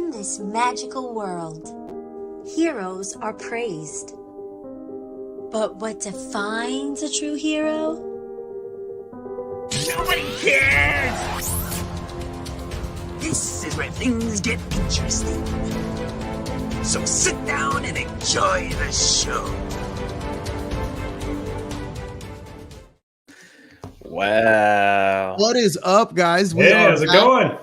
In this magical world, heroes are praised. But what defines a true hero? Nobody cares! This is where things get interesting. So sit down and enjoy the show. Wow. What is up, guys? Hey, how's it going?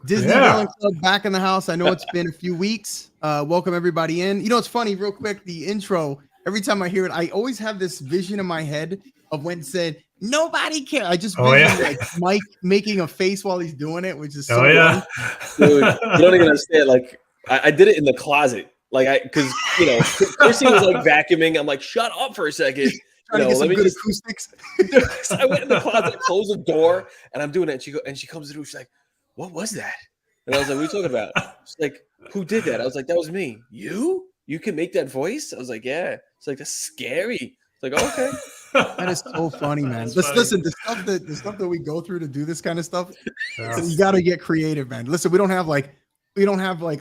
Disney Villain Club back in the house. I know it's been a few weeks. Welcome everybody in. You know, it's funny, real quick, the intro, every time I hear it, I always have this vision in my head of when it said, nobody cares. I just vision like Mike making a face while he's doing it, which is so Dude, you don't even understand. Like, I did it in the closet. Like, because, you know, Chrissy was like vacuuming. I'm like, shut up for a second. Trying to get some good acoustics. I went in the closet, closed the door, and I'm doing it. And she comes through. She's like, what was that? And I was like, what are you talking about? She's like, who did that? I was like, that was me. You? You can make that voice? I was like, yeah. It's like, that's scary. It's like, oh, okay. That is so funny, man. Listen, the stuff that we go through to do this kind of stuff, you got to get creative, man. Listen, we don't have like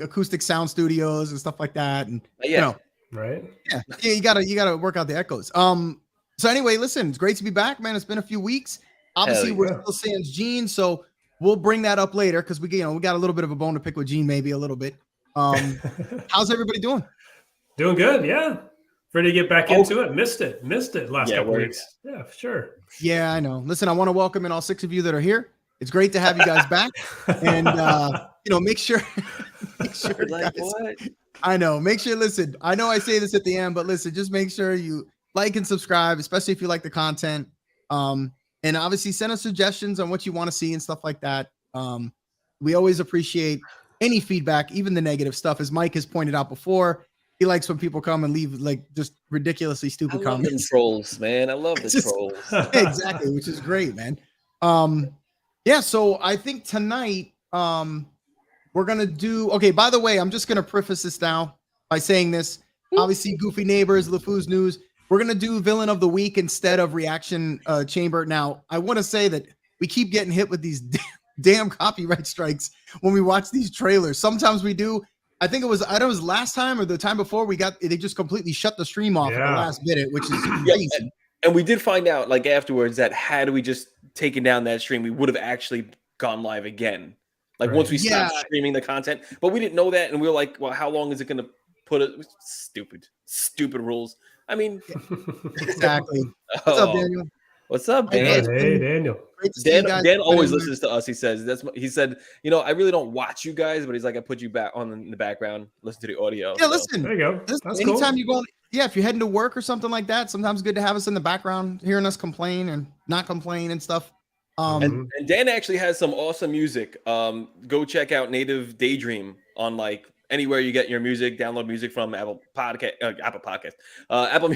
acoustic sound studios and stuff like that. And you know, right. Yeah, you gotta work out the echoes. So anyway, listen, it's great to be back, man. It's been a few weeks. Obviously, we're still sans Gene, so we'll bring that up later because we got a little bit of a bone to pick with Gene, maybe a little bit. How's everybody doing? Doing good, yeah. Ready to get back into it. Missed it last couple weeks. Yeah, for sure. Yeah, I know. Listen, I want to welcome in all 6 of you that are here. It's great to have you guys back, and make sure like, guys, what? I know. Make sure. Listen, I know I say this at the end, but listen, just make sure you like and subscribe, especially if you like the content. And obviously send us suggestions on what you want to see and stuff like that. We always appreciate any feedback, even the negative stuff. As Mike has pointed out before, he likes when people come and leave like just ridiculously stupid comments. I love the trolls, man. I love the trolls. Exactly, which is great, man. Yeah, so I think tonight we're gonna do by the way, I'm just gonna preface this now by saying this. Obviously, Goofy Neighbors, LeFou's News. We're going to do Villain of the Week instead of Reaction Chamber. Now, I want to say that we keep getting hit with these damn copyright strikes when we watch these trailers. Sometimes we do. I think it was last time or the time before they just completely shut the stream off at the last minute, which is crazy. And we did find out like afterwards that had we just taken down that stream, we would have actually gone live again. Like once we stopped streaming the content, but we didn't know that. And we were like, well, how long is it going to put it? Stupid rules. I mean, exactly. What's up, Daniel? What's up, Dan? Hey, Daniel. Dan always listens to us. He said, I really don't watch you guys, but he's like, I put you back on in the background, listen to the audio. Yeah, listen. There you go. That's anytime cool. you go, if you're heading to work or something like that, sometimes it's good to have us in the background, hearing us complain and not complain and stuff. And Dan actually has some awesome music. Go check out Native Daydream on like anywhere you get your music. Download music from Apple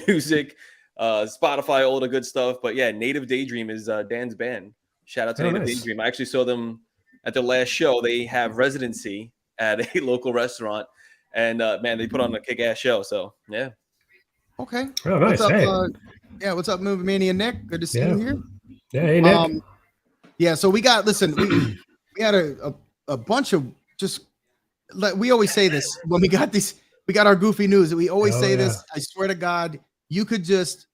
Music, Spotify, all the good stuff. But yeah, Native Daydream is Dan's band. Shout out to Native Daydream. I actually saw them at their last show. They have residency at a local restaurant, and man, they put on a kick-ass show. So yeah. Okay. Oh, nice. What's up, Movie Mania Nick? Good to see you here. Yeah, hey Nick. So we got we had a bunch of just. We always say this when we got our Goofy News. We always say this. I swear to God, you could just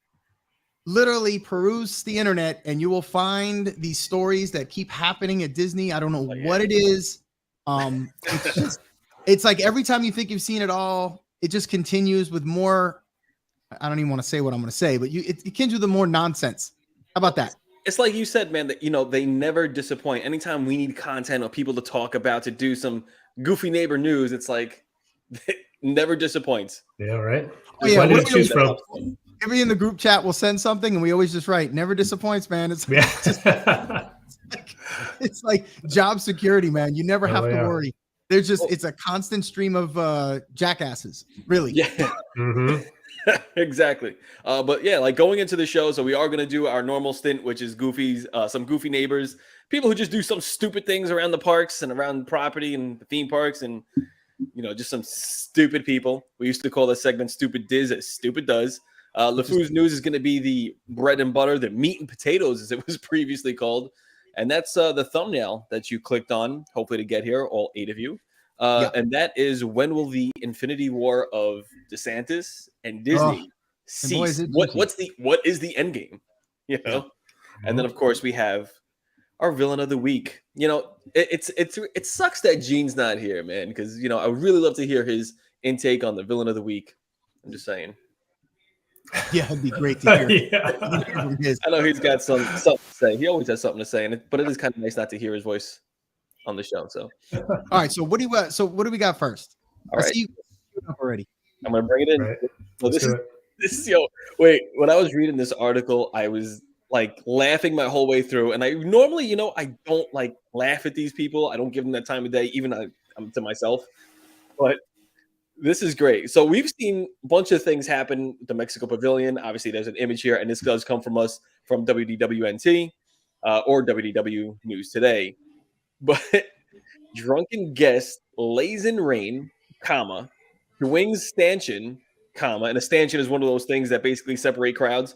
literally peruse the internet and you will find these stories that keep happening at Disney. I don't know what it is. It's like every time you think you've seen it all, it just continues with more. I don't even want to say what I'm going to say, but it continues with more nonsense. How about that? It's like you said, man, that, they never disappoint. Anytime we need content or people to talk about, to do some Goofy Neighbor news, it's like it never disappoints. Yeah, right. Plenty to choose from. Everybody in the group chat will send something, and we always just write, "Never disappoints, man." It's it's like job security, man. You never have to worry. There's it's a constant stream of jackasses, really. Yeah. Mm-hmm. Exactly. But yeah, like going into the show, so we are going to do our normal stint, which is some Goofy Neighbors, people who just do some stupid things around the parks and around the property and the theme parks, and just some stupid people. We used to call this segment Stupid Diz, as Stupid Does. LeFou's News is going to be the bread and butter, the meat and potatoes, as it was previously called. And that's the thumbnail that you clicked on, hopefully to get here, all 8 of you. And that is, when will the Infinity War of Desantis and Disney cease? What is the end game? You know? And then of course we have our villain of the week. You know, it sucks that Gene's not here, man, because you know I would really love to hear his intake on the villain of the week. I'm just saying. Yeah, it'd be great to hear. I know he's got something to say. He always has something to say, but it is kind of nice not to hear his voice on the show. So, all right. So what do we got first? All right. I see you up already. I'm gonna bring it in. Right. So this is wait. When I was reading this article, I was like laughing my whole way through, and I normally, you know, I don't like laugh at these people. I don't give them that time of day, even I'm to myself. But this is great. So we've seen a bunch of things happen at the Mexico Pavilion. Obviously, there's an image here, and this does come from us from WDWNT or WDW News Today. But drunken guest lays in rain, comma, swings stanchion, comma, and a stanchion is one of those things that basically separate crowds,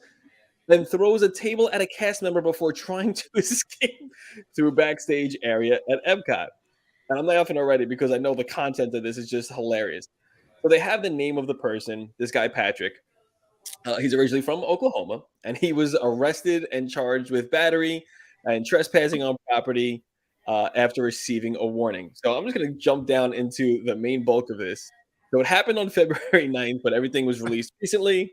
then throws a table at a cast member before trying to escape through a backstage area at Epcot. And I'm laughing already because I know the content of this is just hilarious. So they have the name of the person, this guy, Patrick. He's originally from Oklahoma, and he was arrested and charged with battery and trespassing on property after receiving a warning. So I'm just going to jump down into the main bulk of this. So it happened on February 9th, but everything was released recently.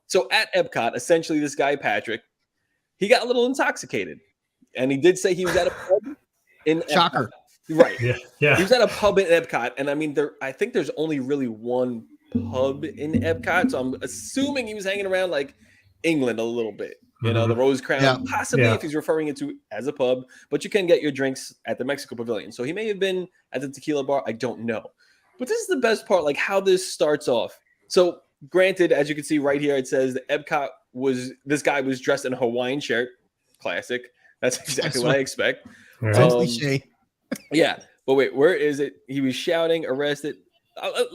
So at Epcot, essentially this guy, Patrick, he got a little intoxicated. And he did say he was at a pub in Shocker. Epcot. Right. Yeah. He was at a pub in Epcot. And I mean, I think there's only really one pub in Epcot. So I'm assuming he was hanging around like England a little bit. You know, the Rose Crown, possibly if he's referring it to as a pub, but you can get your drinks at the Mexico Pavilion. So he may have been at the tequila bar. I don't know. But this is the best part, like how this starts off. So granted, as you can see right here, it says the Epcot this guy was dressed in a Hawaiian shirt. Classic. That's exactly what I expect. Right. Cliche. Yeah. But wait, where is it? He was shouting, arrested.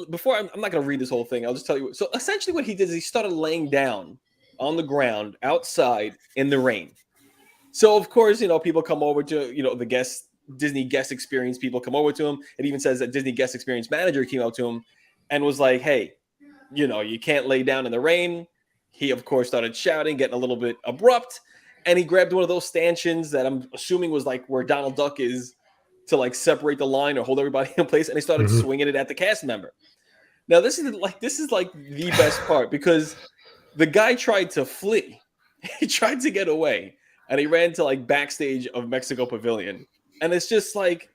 Before, I'm not going to read this whole thing. I'll just tell you. So essentially what he did is he started laying down on the ground outside in the rain. So of course, you know, people come over to, you know, the Disney guest experience people come over to him. It even says that Disney guest experience manager came out to him and was like, hey, you know, you can't lay down in the rain. He of course started shouting, getting a little bit abrupt, and he grabbed one of those stanchions that I'm assuming was like where Donald Duck is to like separate the line or hold everybody in place, and he started swinging it at the cast member. Now this is like the best part, because the guy tried to flee. He tried to get away, and he ran to like backstage of Mexico Pavilion. And it's just like,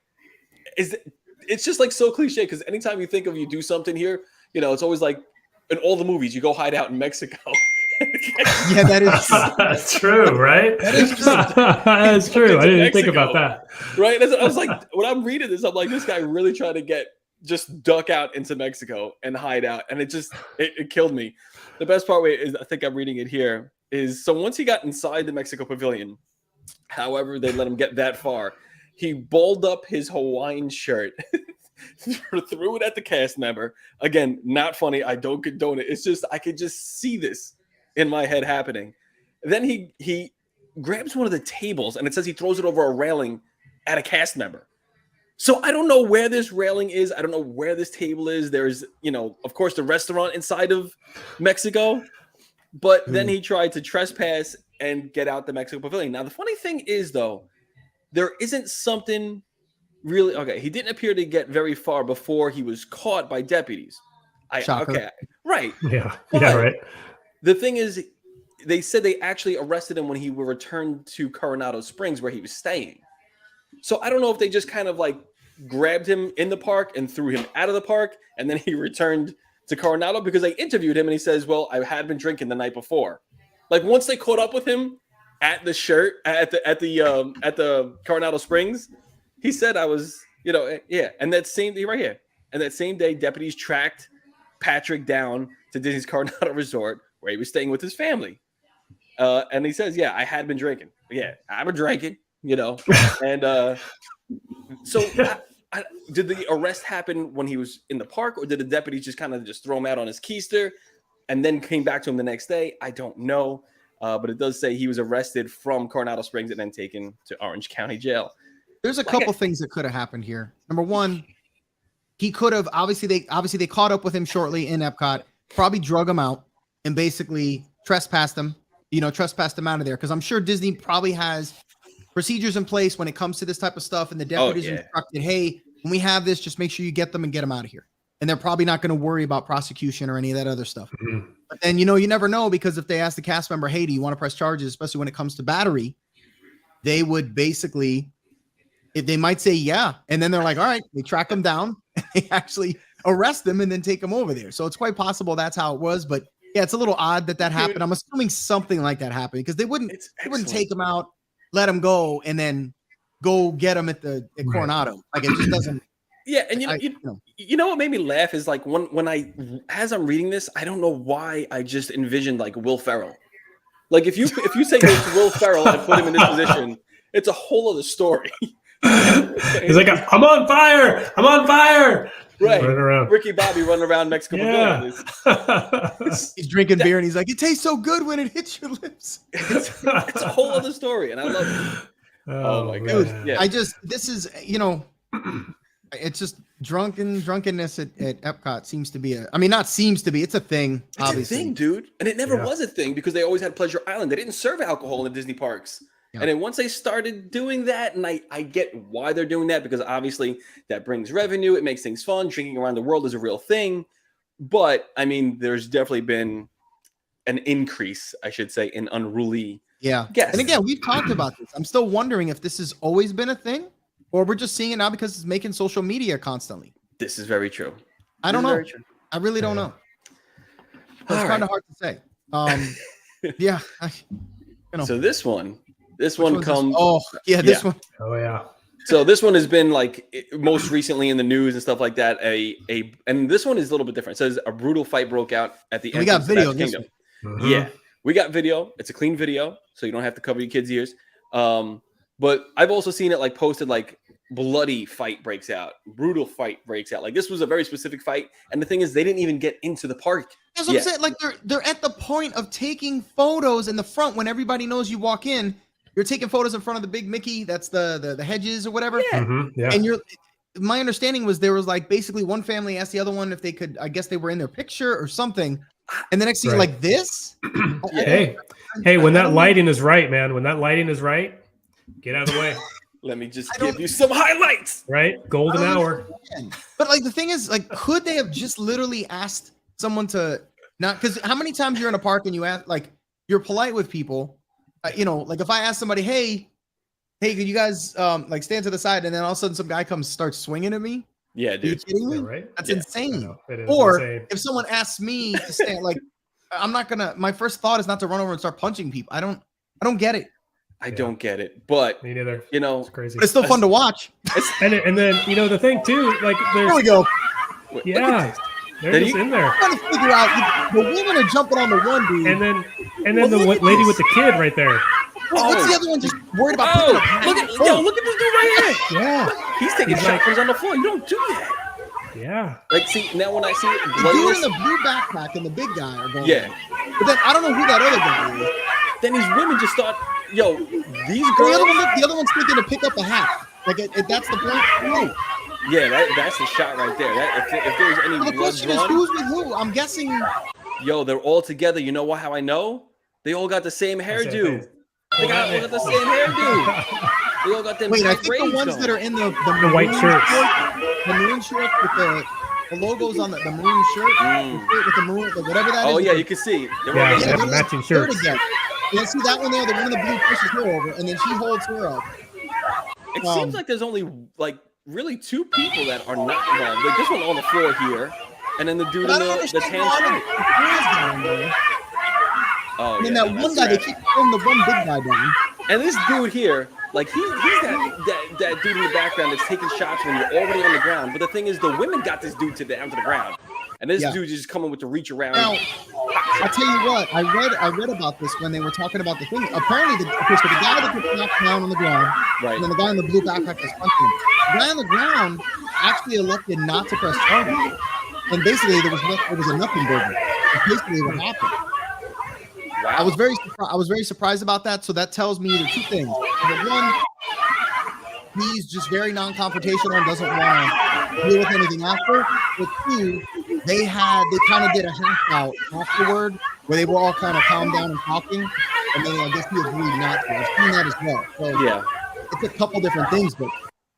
it's just like so cliche, because anytime you think of you do something here, you know, it's always like in all the movies, you go hide out in Mexico. Yeah, that is that's true, right? That is true. That's true. I didn't think about that. Right? I was like, when I'm reading this, I'm like, this guy really tried to just duck out into Mexico and hide out. And it killed me. The best part is, I think I'm reading it here, is so once he got inside the Mexico Pavilion, however they let him get that far, he balled up his Hawaiian shirt, threw it at the cast member. Again, not funny. I don't condone it. It's just, I could just see this in my head happening. Then he grabs one of the tables, and it says he throws it over a railing at a cast member. So I don't know where this railing is. I don't know where this table is. There's, you know, of course, the restaurant inside of Mexico. But then he tried to trespass and get out the Mexico Pavilion. Now, the funny thing is, though, there isn't something really... Okay, he didn't appear to get very far before he was caught by deputies. Okay, right. Yeah, but yeah, right. The thing is, they said they actually arrested him when he returned to Coronado Springs, where he was staying. So I don't know if they just kind of like grabbed him in the park and threw him out of the park, and then he returned to Coronado, because they interviewed him and he says, well, I had been drinking the night before. Like once they caught up with him at the Coronado Springs, he said, I was, you know, yeah. And that same day right here, and that same day, deputies tracked Patrick down to Disney's Coronado Resort, where he was staying with his family. And he says, yeah, I had been drinking. Yeah, I've been drinking, you know. And so did the arrest happen when he was in the park, or did the deputies just kind of just throw him out on his keister and then came back to him the next day? I don't know. But it does say he was arrested from Coronado Springs and then taken to Orange County Jail. There's a couple things that could have happened here. Number one, he could have obviously they caught up with him shortly in Epcot, probably drug him out and basically trespassed him out of there. Because I'm sure Disney probably has procedures in place when it comes to this type of stuff, and the deputies instructed, hey, when we have this, just make sure you get them and get them out of here. And they're probably not going to worry about prosecution or any of that other stuff. Mm-hmm. But then, you never know, because if they ask the cast member, hey, do you want to press charges, especially when it comes to battery, they would basically, if they might say, yeah. And then they're like, all right, they track them down and they actually arrest them and then take them over there. So it's quite possible that's how it was. But yeah, it's a little odd that happened. I'm assuming something like that happened, because they wouldn't take them out, let them go, and then go get them at Coronado. Like, it just doesn't. Yeah, and you know what made me laugh is like as I'm reading this, I don't know why I just envisioned like Will Ferrell. Like if you say it's Will Ferrell and put him in this position, it's a whole other story. He's like, I'm on fire! I'm on fire! Right, running around. Ricky Bobby running around Mexico. Yeah. He's drinking beer and he's like, it tastes so good when it hits your lips. It's a whole other story, and I love it. Oh my god! Yeah. This is it's just drunkenness at Epcot seems to be it's a thing. Obviously, it's a thing, dude. And it never was a thing, because they always had Pleasure Island. They didn't serve alcohol in the Disney parks. Yeah. And then once they started doing that, and I get why they're doing that, because obviously that brings revenue. It makes things fun. Drinking around the world is a real thing. But I mean, there's definitely been an increase, I should say, in unruly guests. And again, we've talked about this. I'm still wondering if this has always been a thing, or we're just seeing it now because it's making social media constantly. This is very true. I don't know. I really don't know. It's kind of hard to say. So this one comes. This one. Oh yeah. So this one has been like most recently in the news and stuff like that. And this one is a little bit different. It says a brutal fight broke out at the We got video. Kingdom. Mm-hmm. Yeah, we got video. It's a clean video, so you don't have to cover your kids' ears. But I've also seen it like posted like bloody fight breaks out, brutal fight breaks out. Like this was a very specific fight, and the thing is, they didn't even get into the park. That's what I'm saying. Like they're at the point of taking photos in the front when everybody knows you walk in. You're taking photos in front of the big Mickey. That's the hedges or whatever. Yeah. Mm-hmm. Yeah. And my understanding was there was like basically one family asked the other one if they could. I guess they were in their picture or something. And the next thing, like this. Hey, when that lighting is right, man. When that lighting is right, get out of the way. Let me just give you some highlights. Right, golden hour. But like the thing is, like, could they have just literally asked someone to not? Because how many times you're in a park and you ask, like, you're polite with people. Like if I ask somebody, hey, could you guys like stand to the side, and then all of a sudden some guy starts swinging at me? Yeah, dude. Are you kidding me? Yeah, right? That's insane. Or insane. If someone asks me to stand, like, I'm not gonna. My first thought is not to run over and start punching people. I don't get it. I don't get it, but me neither. It's crazy. But it's still fun to watch. And then the thing too, like there we go. Yeah, they're just in there. I'm trying to figure out the women are jumping on the one dude, and then the lady with the kid right there. What's the other one just worried about? Look at this dude right here. Yeah, he's taking shots on the floor. You don't do that. Yeah. Like, see, now when I see it, the dude in the blue backpack and the big guy are going. Yeah. But then I don't know who that other guy is. Then these women just start, these girls. The other one's thinking to pick up a hat. Like, if that's the point, no. Yeah, that's the shot right there. If there's any blood the question drawn, is who's with who? I'm guessing. They're all together. You know how I know? They all got the same hairdo. They all got the same hairdo. They all got them. Wait, I think the ones that are in the white shirts, the maroon shirt with the logos on the maroon shirt with the maroon, whatever that is. Oh yeah, you can see. Yeah, they have matching shirts. You see that one there, the one in the blue pushes her over, and then she holds her up. It seems like there's only like really two people that are not involved. Like this one on the floor here, and then the dude in the tan shirt. Oh, and then that one guy, they keep throwing the one big guy down. And this dude here, like he's that dude in the background that's taking shots when you're already on the ground. But the thing is, the women got this dude down to the ground, and this dude is just coming with the reach around. Now, I'll tell you what, I read about this when they were talking about the thing. Apparently, the guy that gets knocked down on the ground, right, and then the guy in the blue backpack is punching. The guy on the ground actually elected not to press charges, and basically there was a nothing burger. That's basically what happened. Wow. I was very surprised about that. So that tells me either two things. Number one, he's just very non-confrontational and doesn't want to deal with anything after. But two, they kind of did a hash out afterward where they were all kind of calmed down and talking. And then I guess he agreed not to. I've seen that as well. So Yeah. it's a couple different things, but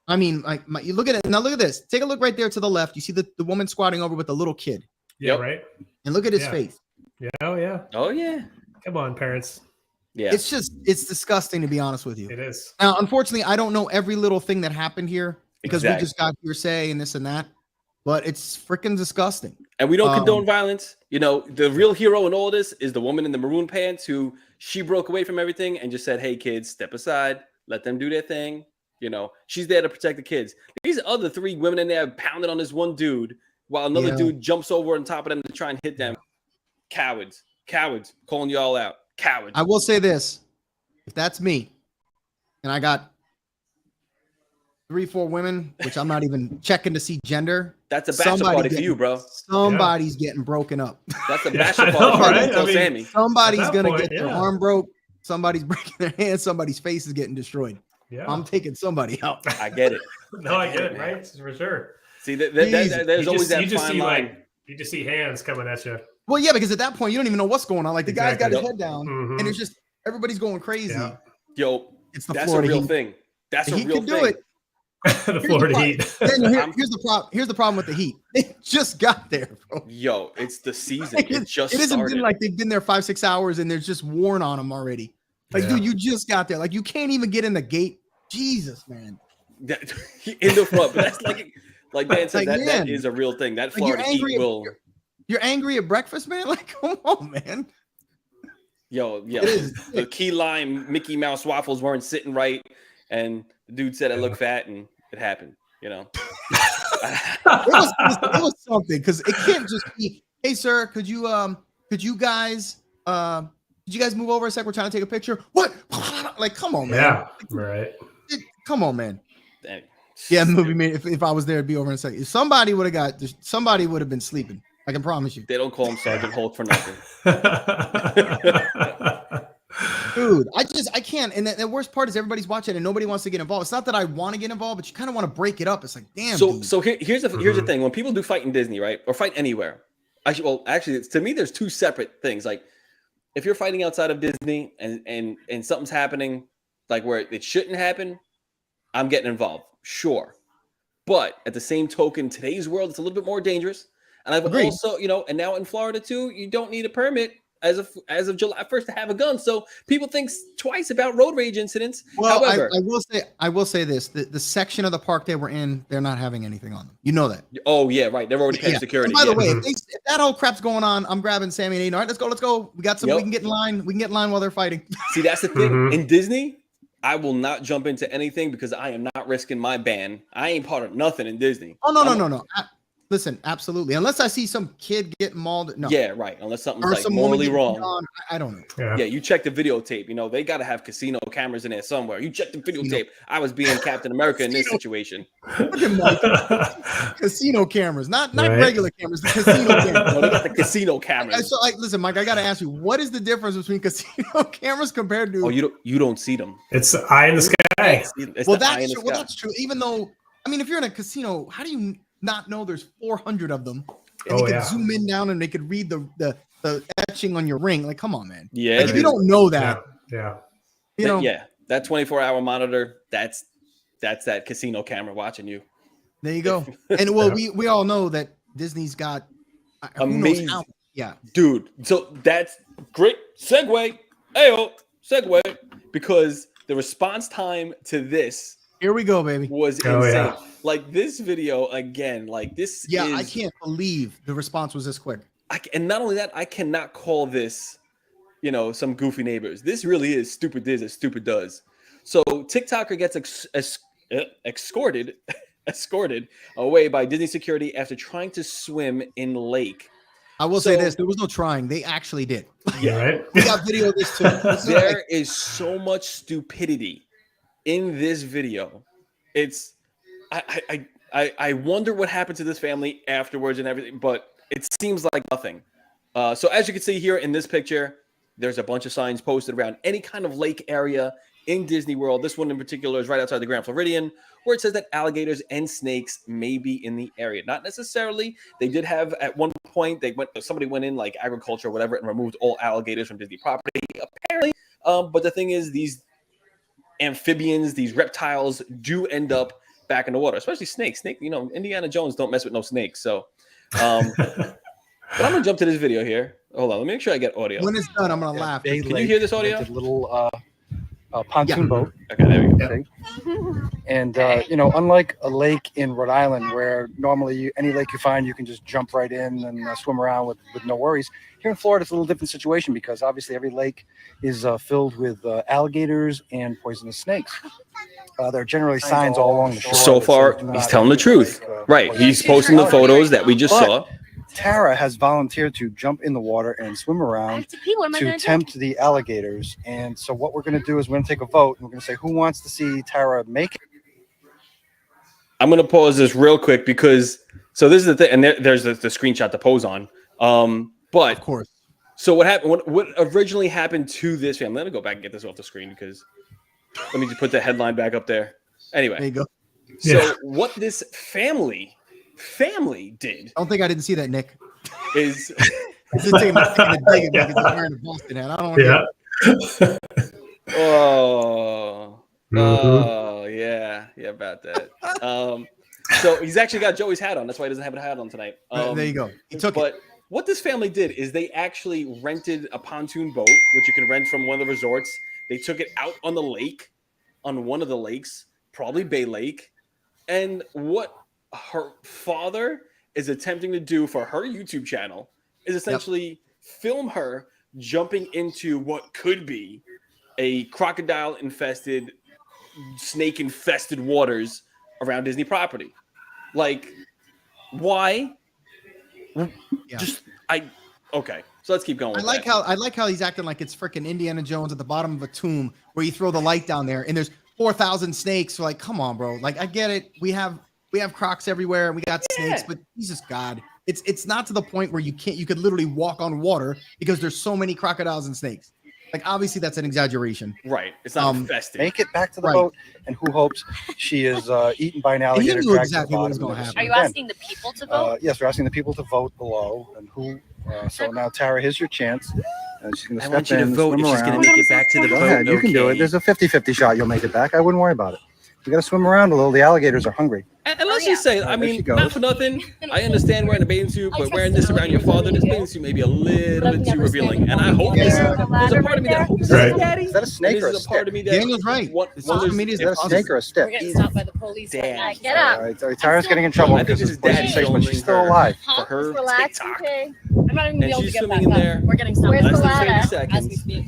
I mean, like you look at it now. Look at this. Take a look right there to the left. You see the woman squatting over with the little kid. Yeah, Yep. right. And look at his face. Yeah. Oh yeah. Oh yeah. Come on, parents. Yeah. It's disgusting, to be honest with you. It is. Now, unfortunately, I don't know every little thing that happened here because we Exactly. just got hearsay and this and that, but it's freaking disgusting. And we don't condone violence. You know, the real hero in all this is the woman in the maroon pants who she broke away from everything and just said, "Hey kids, step aside, let them do their thing." You know, she's there to protect the kids. These other three women in there pounding on this one dude while another dude jumps over on top of them to try and hit them. Cowards, calling y'all out. Cowards. I will say this. If that's me and I got 3-4 women, which I'm not even checking to see gender. That's a bachelor party for you, bro. Somebody's getting broken up. That's a bachelor party. Right? Tell Sammy. Somebody's going to point, get their arm broke. Somebody's breaking their hand. Somebody's face is getting destroyed. Yeah. I'm taking somebody out. I get it. No, I get it, right? For sure. See, there's always that fine line. You just see hands coming at you. Well, yeah, because at that point, you don't even know what's going on. Like the guy's got his head down, Mhm. and it's just everybody's going crazy. Yeah. Yo, It's the that's Florida a real Heat. thing. That's a He real can thing. do it. The Florida Heat. Here's the problem. Here's the problem with the Heat. They just got there, bro. Yo, it's the season. Like, It just it hasn't started. been like they've been there 5-6 hours and there's just worn on them already. Like, dude, you just got there. Like, you can't even get in the gate. Jesus, man. In the front, but that's like Dan said, Like, that man. is a real thing. That Like, you're Florida Heat angry. will. You're angry at breakfast, man. Like, come on, man. Yo, It is. the key lime Mickey Mouse waffles weren't sitting right, and the dude said I look fat, and it happened. You know, it was something because it can't just be, hey, sir, could you guys move over a sec? We're trying to take a picture. What? Like, come on, man. Yeah. Right. Come on, man. Dang. Yeah, movie man. If I was there, it'd be over in a second. If somebody would have been sleeping. I can promise you. They don't call him Sergeant Hulk for nothing. Dude, I can't. And the worst part is everybody's watching and nobody wants to get involved. It's not that I want to get involved, but you kind of want to break it up. It's like, damn. So here's the thing. When people do fight in Disney, right, or fight anywhere, actually, to me, there's two separate things. Like, if you're fighting outside of Disney and something's happening, like where it shouldn't happen, I'm getting involved, sure. But at the same token, today's world, it's a little bit more dangerous. And I've also, and now in Florida too, you don't need a permit as of July 1st to have a gun. So people think twice about road rage incidents. Well, however, I will say this: the section of the park they were in, they're not having anything on them. You know that. Oh yeah, right. They're already paying security. And by the way, if that whole crap's going on, I'm grabbing Sammy and Aiden. All right, let's go. We got some. We can get in line. We can get in line while they're fighting. See, that's the thing. In Disney, I will not jump into anything because I am not risking my ban. I ain't part of nothing in Disney. Oh no. Listen, absolutely. Unless I see some kid get mauled. No. Yeah, right. Unless something's Or like some morally woman wrong. I don't know. Yeah, you check the videotape. They got to have casino cameras in there somewhere. You check the videotape. I was being Captain America in this situation. Look at Mike. Casino cameras, not regular cameras. The casino cameras. No, they got the casino cameras. So, listen, Mike, I got to ask you, what is the difference between casino cameras compared to? Oh, you don't see them. It's the eye in the sky. That's true. Well, that's true. Even though, I mean, if you're in a casino, how do you not know there's 400 of them? And they could zoom in down and they could read the etching on your ring. Like, come on, man. Yeah. Like, if you don't know that, that 24-hour monitor, that's that casino camera watching you. There you go. And well, we all know that Disney's got amazing. Yeah, dude. So that's great segue. Segue, because the response time to this, here we go, baby, was insane. Like this video again, like this. Yeah, I can't believe the response was this quick. And not only that, I cannot call this, some goofy neighbors. This really is stupid does as stupid does. So TikToker gets escorted away by Disney security after trying to swim in lake. I will say this: there was no trying; they actually did. Yeah, right. We got video of this too. There is so much stupidity in this video. It's I wonder what happened to this family afterwards and everything, but it seems like nothing. So as you can see here in this picture, there's a bunch of signs posted around any kind of lake area in Disney World. This one in particular is right outside the Grand Floridian, where it says that alligators and snakes may be in the area. Not necessarily. They did have at one point somebody went in like agriculture or whatever and removed all alligators from Disney property. Apparently, but the thing is, these amphibians, these reptiles, do end up back in the water, especially snakes. Snake, Indiana Jones don't mess with no snakes. So, but I'm gonna jump to this video here. Hold on, let me make sure I get audio. When it's done, I'm gonna laugh. Can you hear this audio? Little pontoon boat. Okay, there we go. And unlike a lake in Rhode Island, where normally any lake you find, you can just jump right in and swim around with no worries. Here in Florida, it's a little different situation because obviously every lake is filled with alligators and poisonous snakes. There are generally signs all along the shore. So far, he's telling the truth. Right. He's posting the photos that we just saw. Tara has volunteered to jump in the water and swim around to tempt the alligators. And so what we're going to do is we're going to take a vote. And we're going to say who wants to see Tara make it. I'm going to pause this real quick because this is the thing. And there's the screenshot to pose on. But of course. So what happened? What originally happened to this family? Let me go back and get this off the screen because let me just put the headline back up there. Anyway, there you go. So what this family did. I don't think I didn't see that, Nick. Is taking a dig because he's wearing a Boston hat. I don't want to. Oh, yeah, about that. So he's actually got Joey's hat on. That's why he doesn't have a hat on tonight. There you go. He took it. What this family did is they actually rented a pontoon boat, which you can rent from one of the resorts. They took it out on the lake, on one of the lakes, probably Bay Lake. And what her father is attempting to do for her YouTube channel is essentially film her jumping into what could be a crocodile-infested, snake-infested waters around Disney property. Like, why? Yeah. Okay. So let's keep going. I like how he's acting like it's freaking Indiana Jones at the bottom of a tomb where you throw the light down there and there's 4,000 snakes. So like, come on, bro. Like, I get it. We have crocs everywhere and we got snakes, but Jesus God, it's not to the point where you could literally walk on water because there's so many crocodiles and snakes. Like, obviously that's an exaggeration. Right. It's not infested. Make it back to the boat, and who hopes she is eaten by an alligator. He knew exactly what was going to happen. Are you asking the people to vote? Yes, we're asking the people to vote below, and who. So now, Tara, here's your chance. She's going to step in, vote if she's going to make it back to the boat. Go ahead, you can do it. There's a 50-50 shot you'll make it back. I wouldn't worry about it. You got to swim around a little. The alligators are hungry. And let's just say, I mean, not for nothing. I understand wearing a bathing suit, but wearing this around your father, this bathing suit may be a little bit too revealing. And I hope there's a part of me that hopes this is daddy. Is that a snake or a stick? Daniel's right. Is that a snake or a stick? We're getting stopped by the police. Dad. Get up. All right, Tara's getting in trouble. I think this is daddy but showing she's still alive. for her Relax, TikTok. okay. I'm not even And able to she's get swimming back in there. up. We're getting stopped. Where's the ladder? ladder? As we Seconds. speak.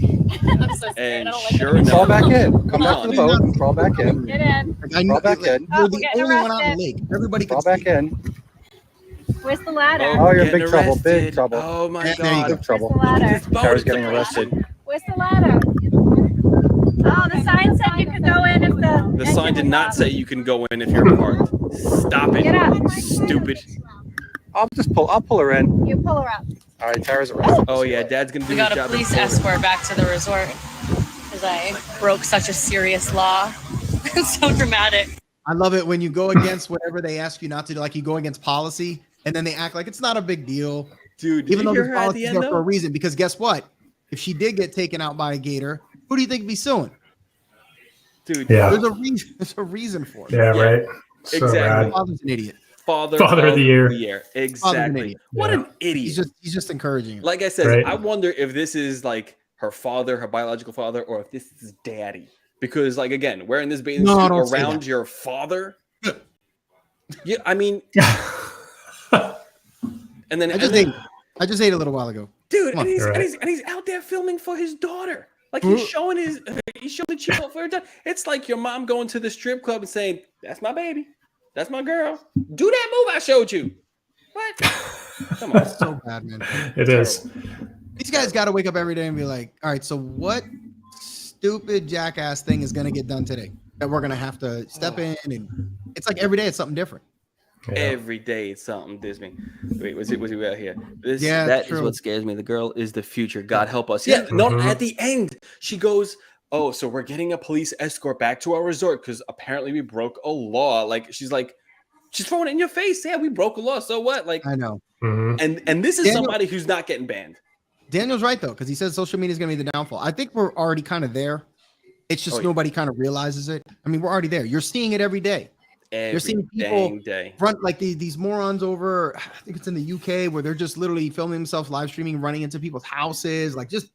I'm so scared. I And don't like sure it. enough, Crawl back in. Come back to the boat. And crawl back in. Get in. Crawl back in. You're the only one on the lake. Everybody Crawl can back see. in. Where's the ladder? Oh, you're in getting big trouble. arrested. Big trouble. Oh my There you God. go. Big trouble. Where's the ladder? Tara's getting arrested. Where's the ladder? Oh, the sign said you could go in if the. The sign did not say you can go in if you're parked. Stop it, Get up. stupid. I'll pull her in. You pull her up. All right, Tara's arrested. Oh yeah, Dad's gonna do We his got a job. police escort back to the resort because I broke such a serious law. It's so dramatic. I love it when you go against whatever they ask you not to do, like you go against policy and then they act like it's not a big deal. Dude, did Even you though hear the her at policy the is end there for a though? reason, because guess what? If she did get taken out by a gator, who do you think would be suing? Dude, Yeah. There's a reason. There's a reason for it. Yeah, right. So Exactly. rad. Father's an idiot. Father of the year. Father's an Exactly. idiot. What an idiot. He's just encouraging. Like I said, Right. I wonder if this is like her father, her biological father, or if this is daddy. Because, like, again, wearing this bathing No, suit don't say around that. your father. Yeah, I mean, and then, I just ate a little while ago. dude, Come on. and he's, Right. and he's out there filming for his daughter. Like Who- he's showing the cheek out for her daughter. It's like your mom going to the strip club and saying, "That's my baby, that's my girl. Do that move I showed you." What? Come on. So bad, man. It is. These guys got to wake up every day and be like, all right, so what stupid jackass thing is going to get done today that we're going to have to step in? And it's like every day it's something different. Yeah. Every day it's something Disney. Wait, was he right here? Yeah, That is true. what scares me. The girl is the future. God help us. Yeah, no, Mhm. at the end, she goes, oh, so we're getting a police escort back to our resort because apparently we broke a law. Like she's throwing it in your face. Yeah, we broke a law. So what? Like I know. And this is somebody who's not getting banned. Daniel's right though, because he says social media is going to be the downfall. I think we're already kind of there. It's just nobody kind of realizes it. I mean, we're already there. You're seeing it every day. You're seeing people run like these morons over. I think it's in the UK where they're just literally filming themselves, live streaming, running into people's houses, like just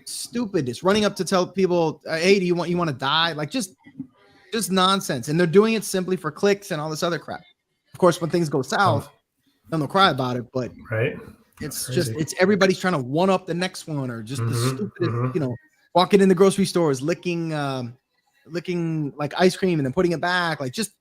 stupid. Just running up to tell people, "Hey, do you want to die?" Like just nonsense. And they're doing it simply for clicks and all this other crap. Of course, when things go south, then they'll cry about it. But it's crazy. It's everybody's trying to one up the next one, or just the stupid, walking in the grocery stores, licking like ice cream and then putting it back, like just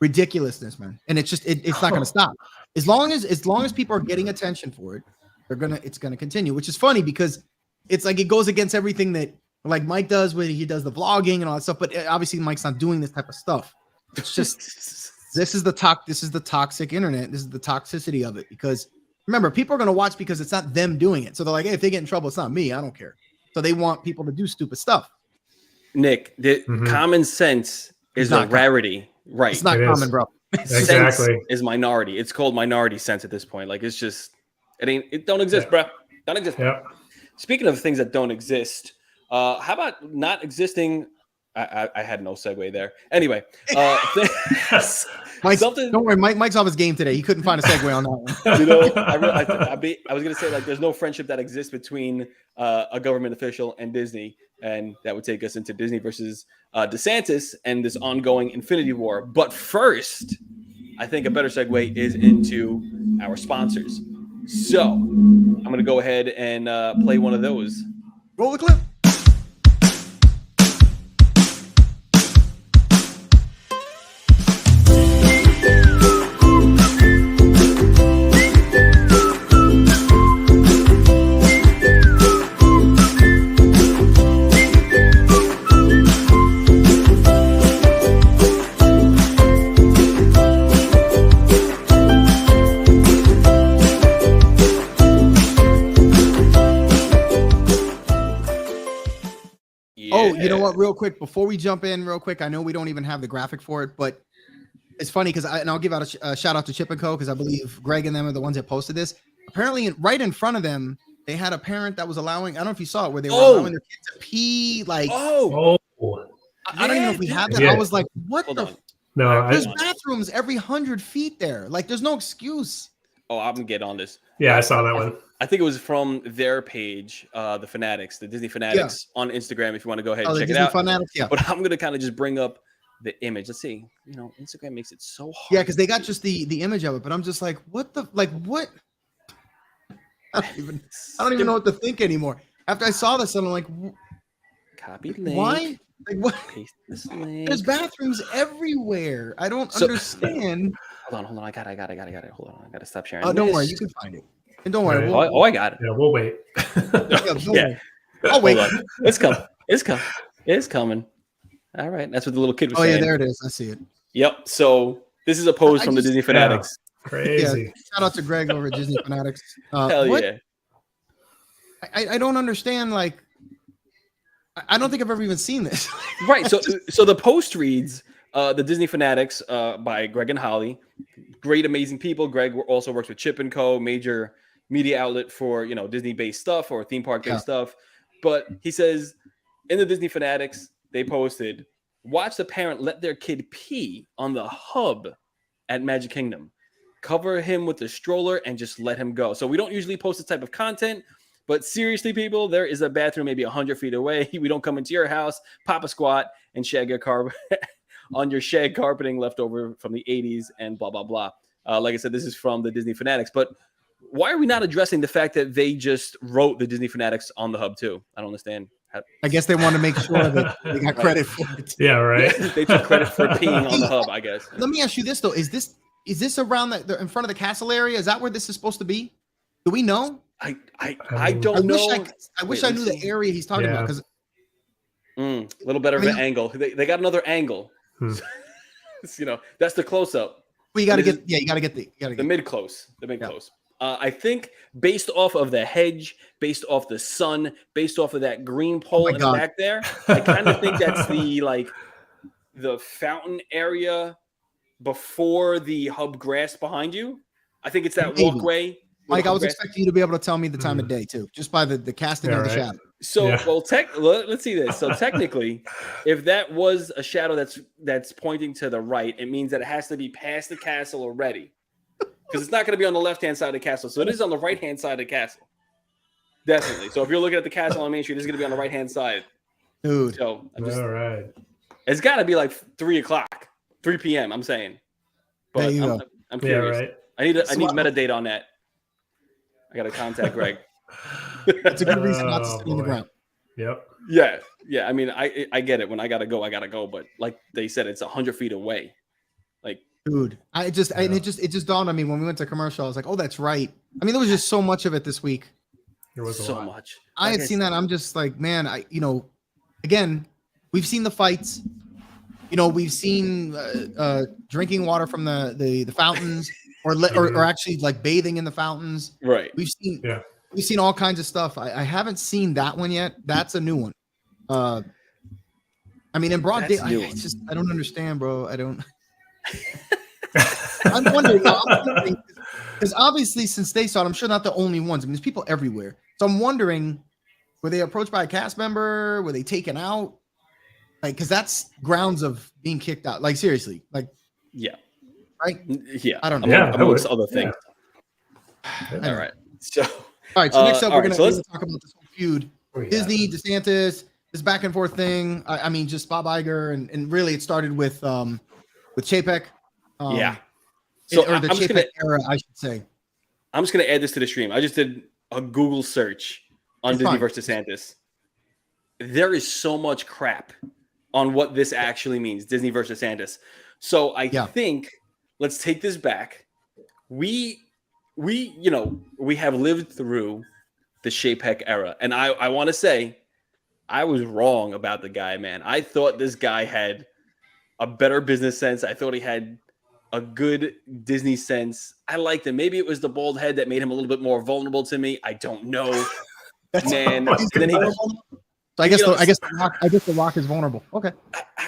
ridiculousness, man. And it's just it's not going to stop as long as people are getting attention for it. It's gonna continue, which is funny because it's like it goes against everything that like Mike does when he does the vlogging and all that stuff. But obviously, Mike's not doing this type of stuff. It's just this is the toxic internet. This is the toxicity of it, because remember, people are going to watch because it's not them doing it. So they're like, hey, if they get in trouble, it's not me. I don't care. So they want people to do stupid stuff. Nick, the common sense is a rarity, right? It's not common, bro. Exactly. Sense is minority. It's called minority sense at this point. Like it's just, it don't exist, bro. Don't exist. Yeah. Speaking of things that don't exist, how about not existing? I had no segue there. Anyway, Mike, don't worry. Mike's off his game today. He couldn't find a segue on that one. You know, I was gonna say, like, there's no friendship that exists between a government official and Disney, and that would take us into Disney versus DeSantis and this ongoing Infinity War. But first, I think a better segue is into our sponsors. So I'm gonna go ahead and play one of those. Roll the clip. Real quick, before we jump in real quick, I know we don't even have the graphic for it, but it's funny because I'll give out a shout out to Chip and Co, because I believe Greg and them are the ones that posted this. Apparently, right in front of them, they had a parent that was allowing, I don't know if you saw it, where they were allowing their kids to pee. Like, I don't even know if we had that. I was like, what the? No, there's bathrooms every 100 feet there. Like, there's no excuse. Oh, I'm gonna get on this. Yeah, I saw that one. I think it was from their page, the Fanatics, the Disney Fanatics on Instagram. If you want to go ahead and check it out. Fanatics, yeah. But I'm gonna kind of just bring up the image. Let's see. You know, Instagram makes it so hard. Yeah, because they got just the image of it. But I'm just like, what? I don't even know what to think anymore. After I saw this, I'm like, copy link. Why? Like, what? Paste this link. There's bathrooms everywhere. I don't understand. Hold on. I got it. Hold on. I got to stop sharing. Oh, don't worry. You can find it. And don't worry. I got it. Yeah, we'll wait. I'll wait. It's coming. All right. That's what the little kid was saying. Oh, yeah, there it is. I see it. Yep. So this is a post from the Disney Fanatics. Crazy. Yeah, shout out to Greg over at Disney Fanatics. Hell yeah. I don't understand. Like, I don't think I've ever even seen this. Right. So the post reads, the Disney Fanatics by Greg and Holly. Great, amazing people. Greg also works with Chip and Co, major media outlet for, Disney-based stuff or theme park-based stuff. But he says, in the Disney Fanatics, they posted, watch the parent let their kid pee on the hub at Magic Kingdom. Cover him with the stroller and just let him go. So we don't usually post this type of content, but seriously, people, there is a bathroom maybe 100 feet away. We don't come into your house, pop a squat, and shag your car on your shag carpeting left over from the 80s and blah, blah, blah. Like I said, this is from the Disney Fanatics. But why are we not addressing the fact that they just wrote the Disney Fanatics on the hub too? I don't understand. I guess they want to make sure that they got credit for it. Yeah, right. They took credit for peeing on the hub, I guess. Let me ask you this, though. Is this around in front of the castle area? Is that where this is supposed to be? Do we know? I don't know. I wish I knew the area he's talking about, because a little better of an angle. They got another angle. That's the close up. Well, you got to get the mid close. The mid close. I think based off of the hedge, based off the sun, based off of that green pole in the back there, I kind of think that's the fountain area before the hub grass behind you. I think it's that walkway. Mike, I was expecting you to be able to tell me the time of day too, just by the casting of the shadow. So, let's see this. So technically, if that was a shadow that's pointing to the right, it means that it has to be past the castle already, because it's not going to be on the left-hand side of the castle. So it is on the right-hand side of the castle, definitely. So if you're looking at the castle on Main Street, it's going to be on the right-hand side, dude. So all right, it's got to be like 3 p.m. I'm saying, but I'm curious. Right. I need metadata on that. I got to contact Greg. That's a good reason not to sit on the ground. Yep. Yeah. I mean, I get it. When I gotta go. But like they said, it's 100 feet away. Like, dude, it just dawned on me when we went to commercial. I was like, oh, that's right. I mean, there was just so much of it this week. There was so much. I had seen that. I'm just like, man, again, we've seen the fights. We've seen drinking water from the fountains, or actually like bathing in the fountains. Right. We've seen all kinds of stuff. I haven't seen that one yet. That's a new one. I mean, in broad day, I don't understand, bro. I don't. I'm wondering because obviously since they saw it, I'm sure not the only ones. I mean, there's people everywhere. So I'm wondering, were they approached by a cast member? Were they taken out? Like, because that's grounds of being kicked out. Like, seriously. Like, yeah. Right? Yeah. I don't know. Yeah, amongst other things. Yeah. All right. So next up, we're going to talk about this whole feud. Disney, Desantis, this back and forth thing. I mean, just Bob Iger, and really it started with Chapek. So or the Chapek era, I should say. I'm just going to add this to the stream. I just did a Google search on Disney versus DeSantis. There is so much crap on what this actually means, Disney versus DeSantis. So I think let's take this back. We have lived through the Chapek era, and I want to say I was wrong about the guy, man. I thought this guy had a better business sense. I thought he had a good Disney sense. I liked him. Maybe it was the bald head that made him a little bit more vulnerable to me. I don't know, man. And then I guess the Rock is vulnerable. Okay.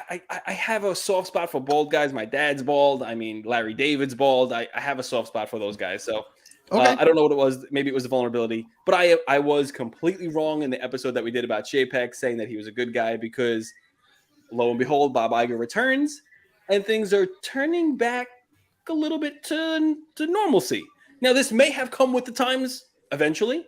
I have a soft spot for bald guys. My dad's bald. I mean, Larry David's bald. I have a soft spot for those guys. So I don't know what it was. Maybe it was the vulnerability. But I was completely wrong in the episode that we did about Chapek, saying that he was a good guy, because lo and behold, Bob Iger returns and things are turning back a little bit to normalcy. Now, this may have come with the times eventually,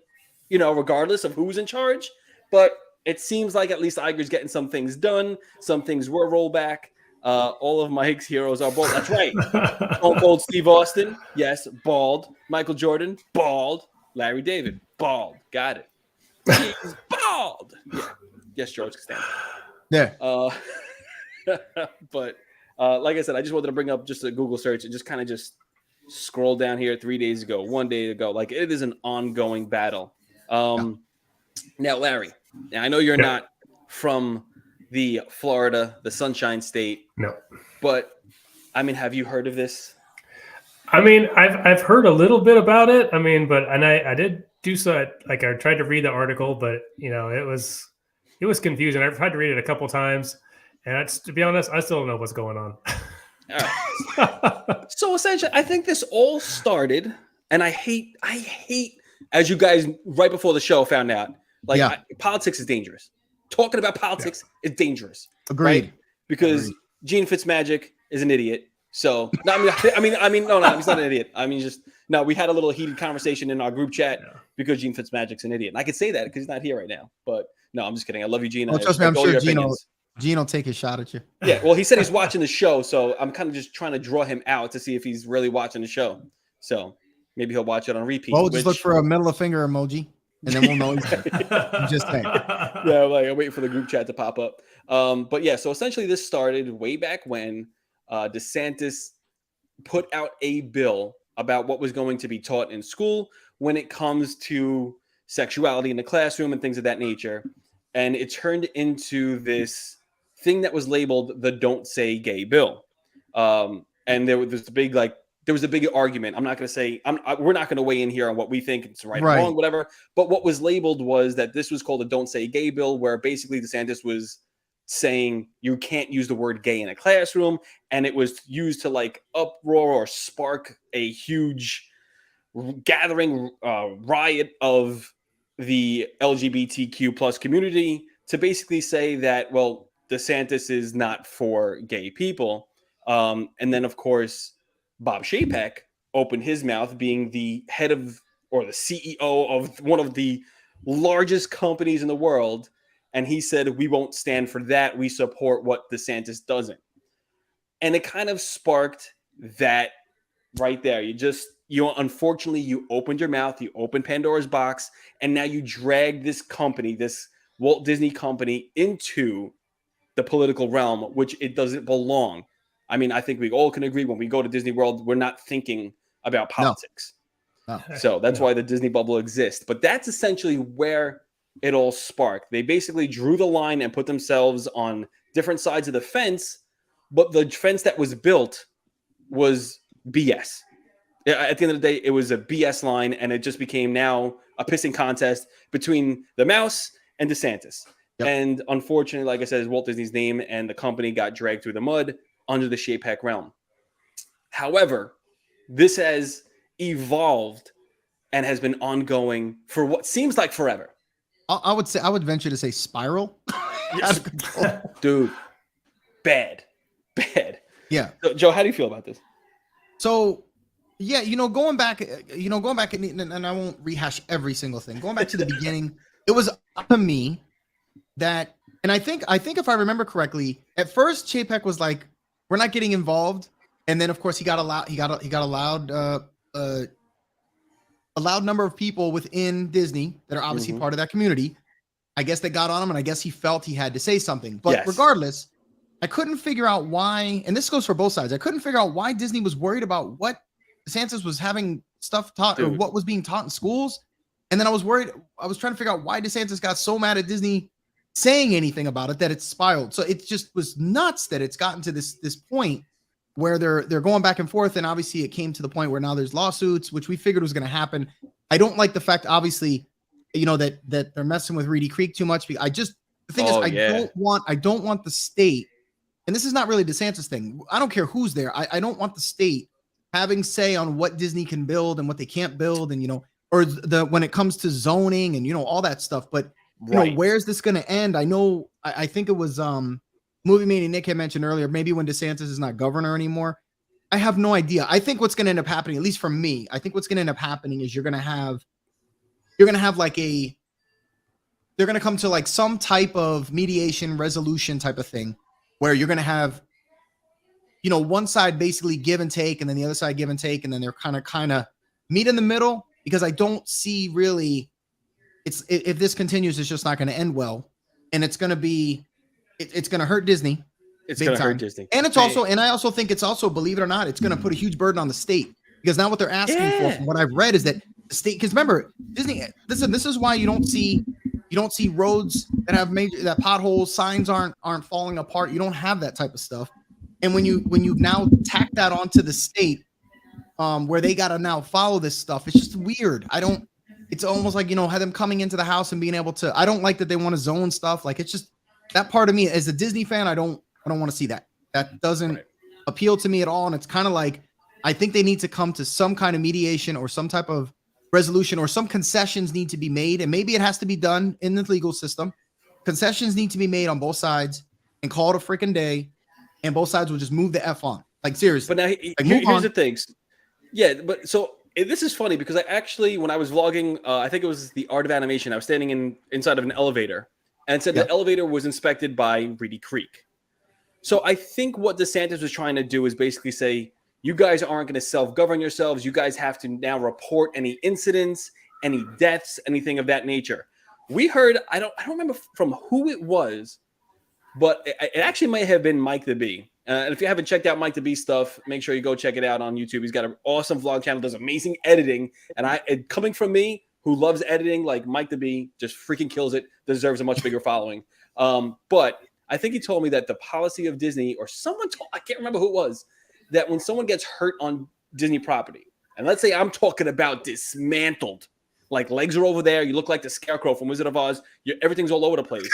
regardless of who's in charge. But it seems like at least Iger's getting some things done. Some things were rolled back. All of Mike's heroes are bald. That's right. Stone Cold Steve Austin, yes, bald. Michael Jordan, bald. Larry David, bald. Got it. He's bald. Yeah. Yes, George Costanza. Yeah. But like I said, I just wanted to bring up just a Google search and just kind of scroll down here 3 days ago, 1 day ago. Like, it is an ongoing battle. Now, Larry, I know you're not from the Sunshine State. No. But, I mean, have you heard of this? I mean, I've heard a little bit about it. I mean, I did do so. Like, I tried to read the article, but it was confusing. I've tried to read it a couple times, and to be honest, I still don't know what's going on. All right. So essentially, I think this all started, and I hate, as you guys right before the show found out, politics is dangerous. Talking about politics is dangerous. Agreed. Right? Because Gene Fitzmagic is an idiot. So no, no, he's not an idiot. I mean, we had a little heated conversation in our group chat because Gene Fitzmagic's an idiot. And I could say that because he's not here right now. But no, I'm just kidding. I love you, Gene. Well, trust me, I'm sure Gene will take a shot at you. Yeah, well, he said he's watching the show, so I'm kind of just trying to draw him out to see if he's really watching the show. So maybe he'll watch it on repeat. Well, just look for a middle finger emoji, and then we'll know he's I'm just saying. Yeah, I'm waiting for the group chat to pop up. But yeah, so essentially this started way back when DeSantis put out a bill about what was going to be taught in school when it comes to sexuality in the classroom and things of that nature. And it turned into this thing that was labeled the Don't Say Gay bill. And there was this big there was a big argument. I'm not going to say we're not going to weigh in here on what we think it's right or Right. wrong, whatever. But what was labeled was that this was called a "Don't Say Gay" bill, where basically DeSantis was saying you can't use the word gay in a classroom, and it was used to like uproar or spark a huge gathering riot of the LGBTQ plus community to basically say that, well, DeSantis is not for gay people. And then, of course, Bob Chapek opened his mouth, being the head of or the CEO of one of the largest companies in the world. And he said, we won't stand for that. We support what DeSantis doesn't. And it kind of sparked that right there. Unfortunately, you opened your mouth, you opened Pandora's box, and now you drag this company, this Walt Disney company, into the political realm, which it doesn't belong. I mean, I think we all can agree when we go to Disney World, we're not thinking about politics. No. So that's why the Disney bubble exists. But that's essentially where it all sparked. They basically drew the line and put themselves on different sides of the fence, but the fence that was built was BS. At the end of the day, it was a BS line, and it just became now a pissing contest between the mouse and DeSantis. Yep. And unfortunately, like I said, Walt Disney's name and the company got dragged through the mud under the Chapek realm. However, this has evolved and has been ongoing for what seems like forever. I would venture to say spiral. Yes. Dude, bad. Yeah. So, Joe, how do you feel about this? So, yeah, going back, and I won't rehash every single thing. Going back to the beginning, it was up to me that, and I think if I remember correctly, at first Chapek was like, "We're not getting involved," and then of course he got allowed a loud number of people within Disney that are obviously part of that community. I guess they got on him, and I guess he felt he had to say something. But regardless, I couldn't figure out why, and this goes for both sides. I couldn't figure out why Disney was worried about what DeSantis was having stuff taught or what was being taught in schools. And then I was trying to figure out why DeSantis got so mad at Disney saying anything about it that it spiraled. So it just was nuts that it's gotten to this point where they're going back and forth. And obviously it came to the point where now there's lawsuits, which we figured was going to happen. I don't like the fact, obviously, that they're messing with Reedy Creek too much. I don't want the state, and this is not really DeSantis thing. I don't care who's there. I don't want the state having say on what Disney can build and what they can't build, and or when it comes to zoning and all that stuff. But where's this going to end? I think it was Movie Mania Nick had mentioned earlier, maybe when DeSantis is not governor anymore. I have no idea. I think what's going to end up happening, at least for me, I think what's going to end up happening is they're going to come to like some type of mediation resolution type of thing where you're going to have, one side basically give and take, and then the other side give and take, and then they're kind of meet in the middle, because I don't see really if this continues, it's just not going to end well. And it's going to be, it's going to hurt Disney. It's going to hurt Disney. And it's also, and I also think it's also, believe it or not, it's going to put a huge burden on the state, because now what they're asking for, from what I've read, is that the state, because remember, Disney, listen, this is why you don't see roads that have that potholes, signs aren't falling apart. You don't have that type of stuff. And when you now tack that onto the state, where they got to now follow this stuff, it's just weird. It's almost like, have them coming into the house and being able to, I don't like that they want to zone stuff. Like, it's just that part of me as a Disney fan, I don't want to see that. That doesn't appeal to me at all. And it's kind of like, I think they need to come to some kind of mediation or some type of resolution, or some concessions need to be made. And maybe it has to be done in the legal system. Concessions need to be made on both sides and call it a freaking day. And both sides will just move the F on. Like, seriously. But now here's the things. Yeah, but so this is funny, because I actually, when I was vlogging, I think it was the Art of Animation, I was standing inside of an elevator, and it said the elevator was inspected by Reedy Creek. So I think what DeSantis was trying to do is basically say, you guys aren't going to self-govern yourselves. You guys have to now report any incidents, any deaths, anything of that nature. We heard, I don't remember from who it was, but it actually might have been Mike the Bee. And if you haven't checked out Mike the Bee stuff, make sure you go check it out on YouTube. He's got an awesome vlog channel, does amazing editing. And coming from me, who loves editing, like Mike the Bee, just freaking kills it, deserves a much bigger following. But I think he told me that the policy of Disney, or someone told, I can't remember who it was, that when someone gets hurt on Disney property, and let's say I'm talking about dismantled, like legs are over there, you look like the Scarecrow from Wizard of Oz, everything's all over the place.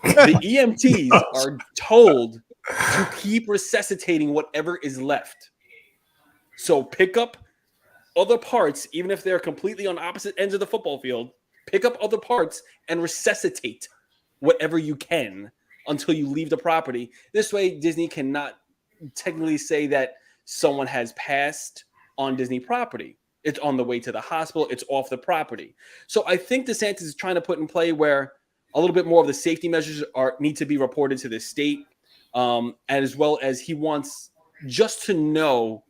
The EMTs are told to keep resuscitating whatever is left. So pick up other parts, even if they're completely on opposite ends of the football field, pick up other parts and resuscitate whatever you can until you leave the property. This way, Disney cannot technically say that someone has passed on Disney property. It's on the way to the hospital. It's off the property. So I think DeSantis is trying to put in play where a little bit more of the safety measures need to be reported to the state, and as well as he wants just to know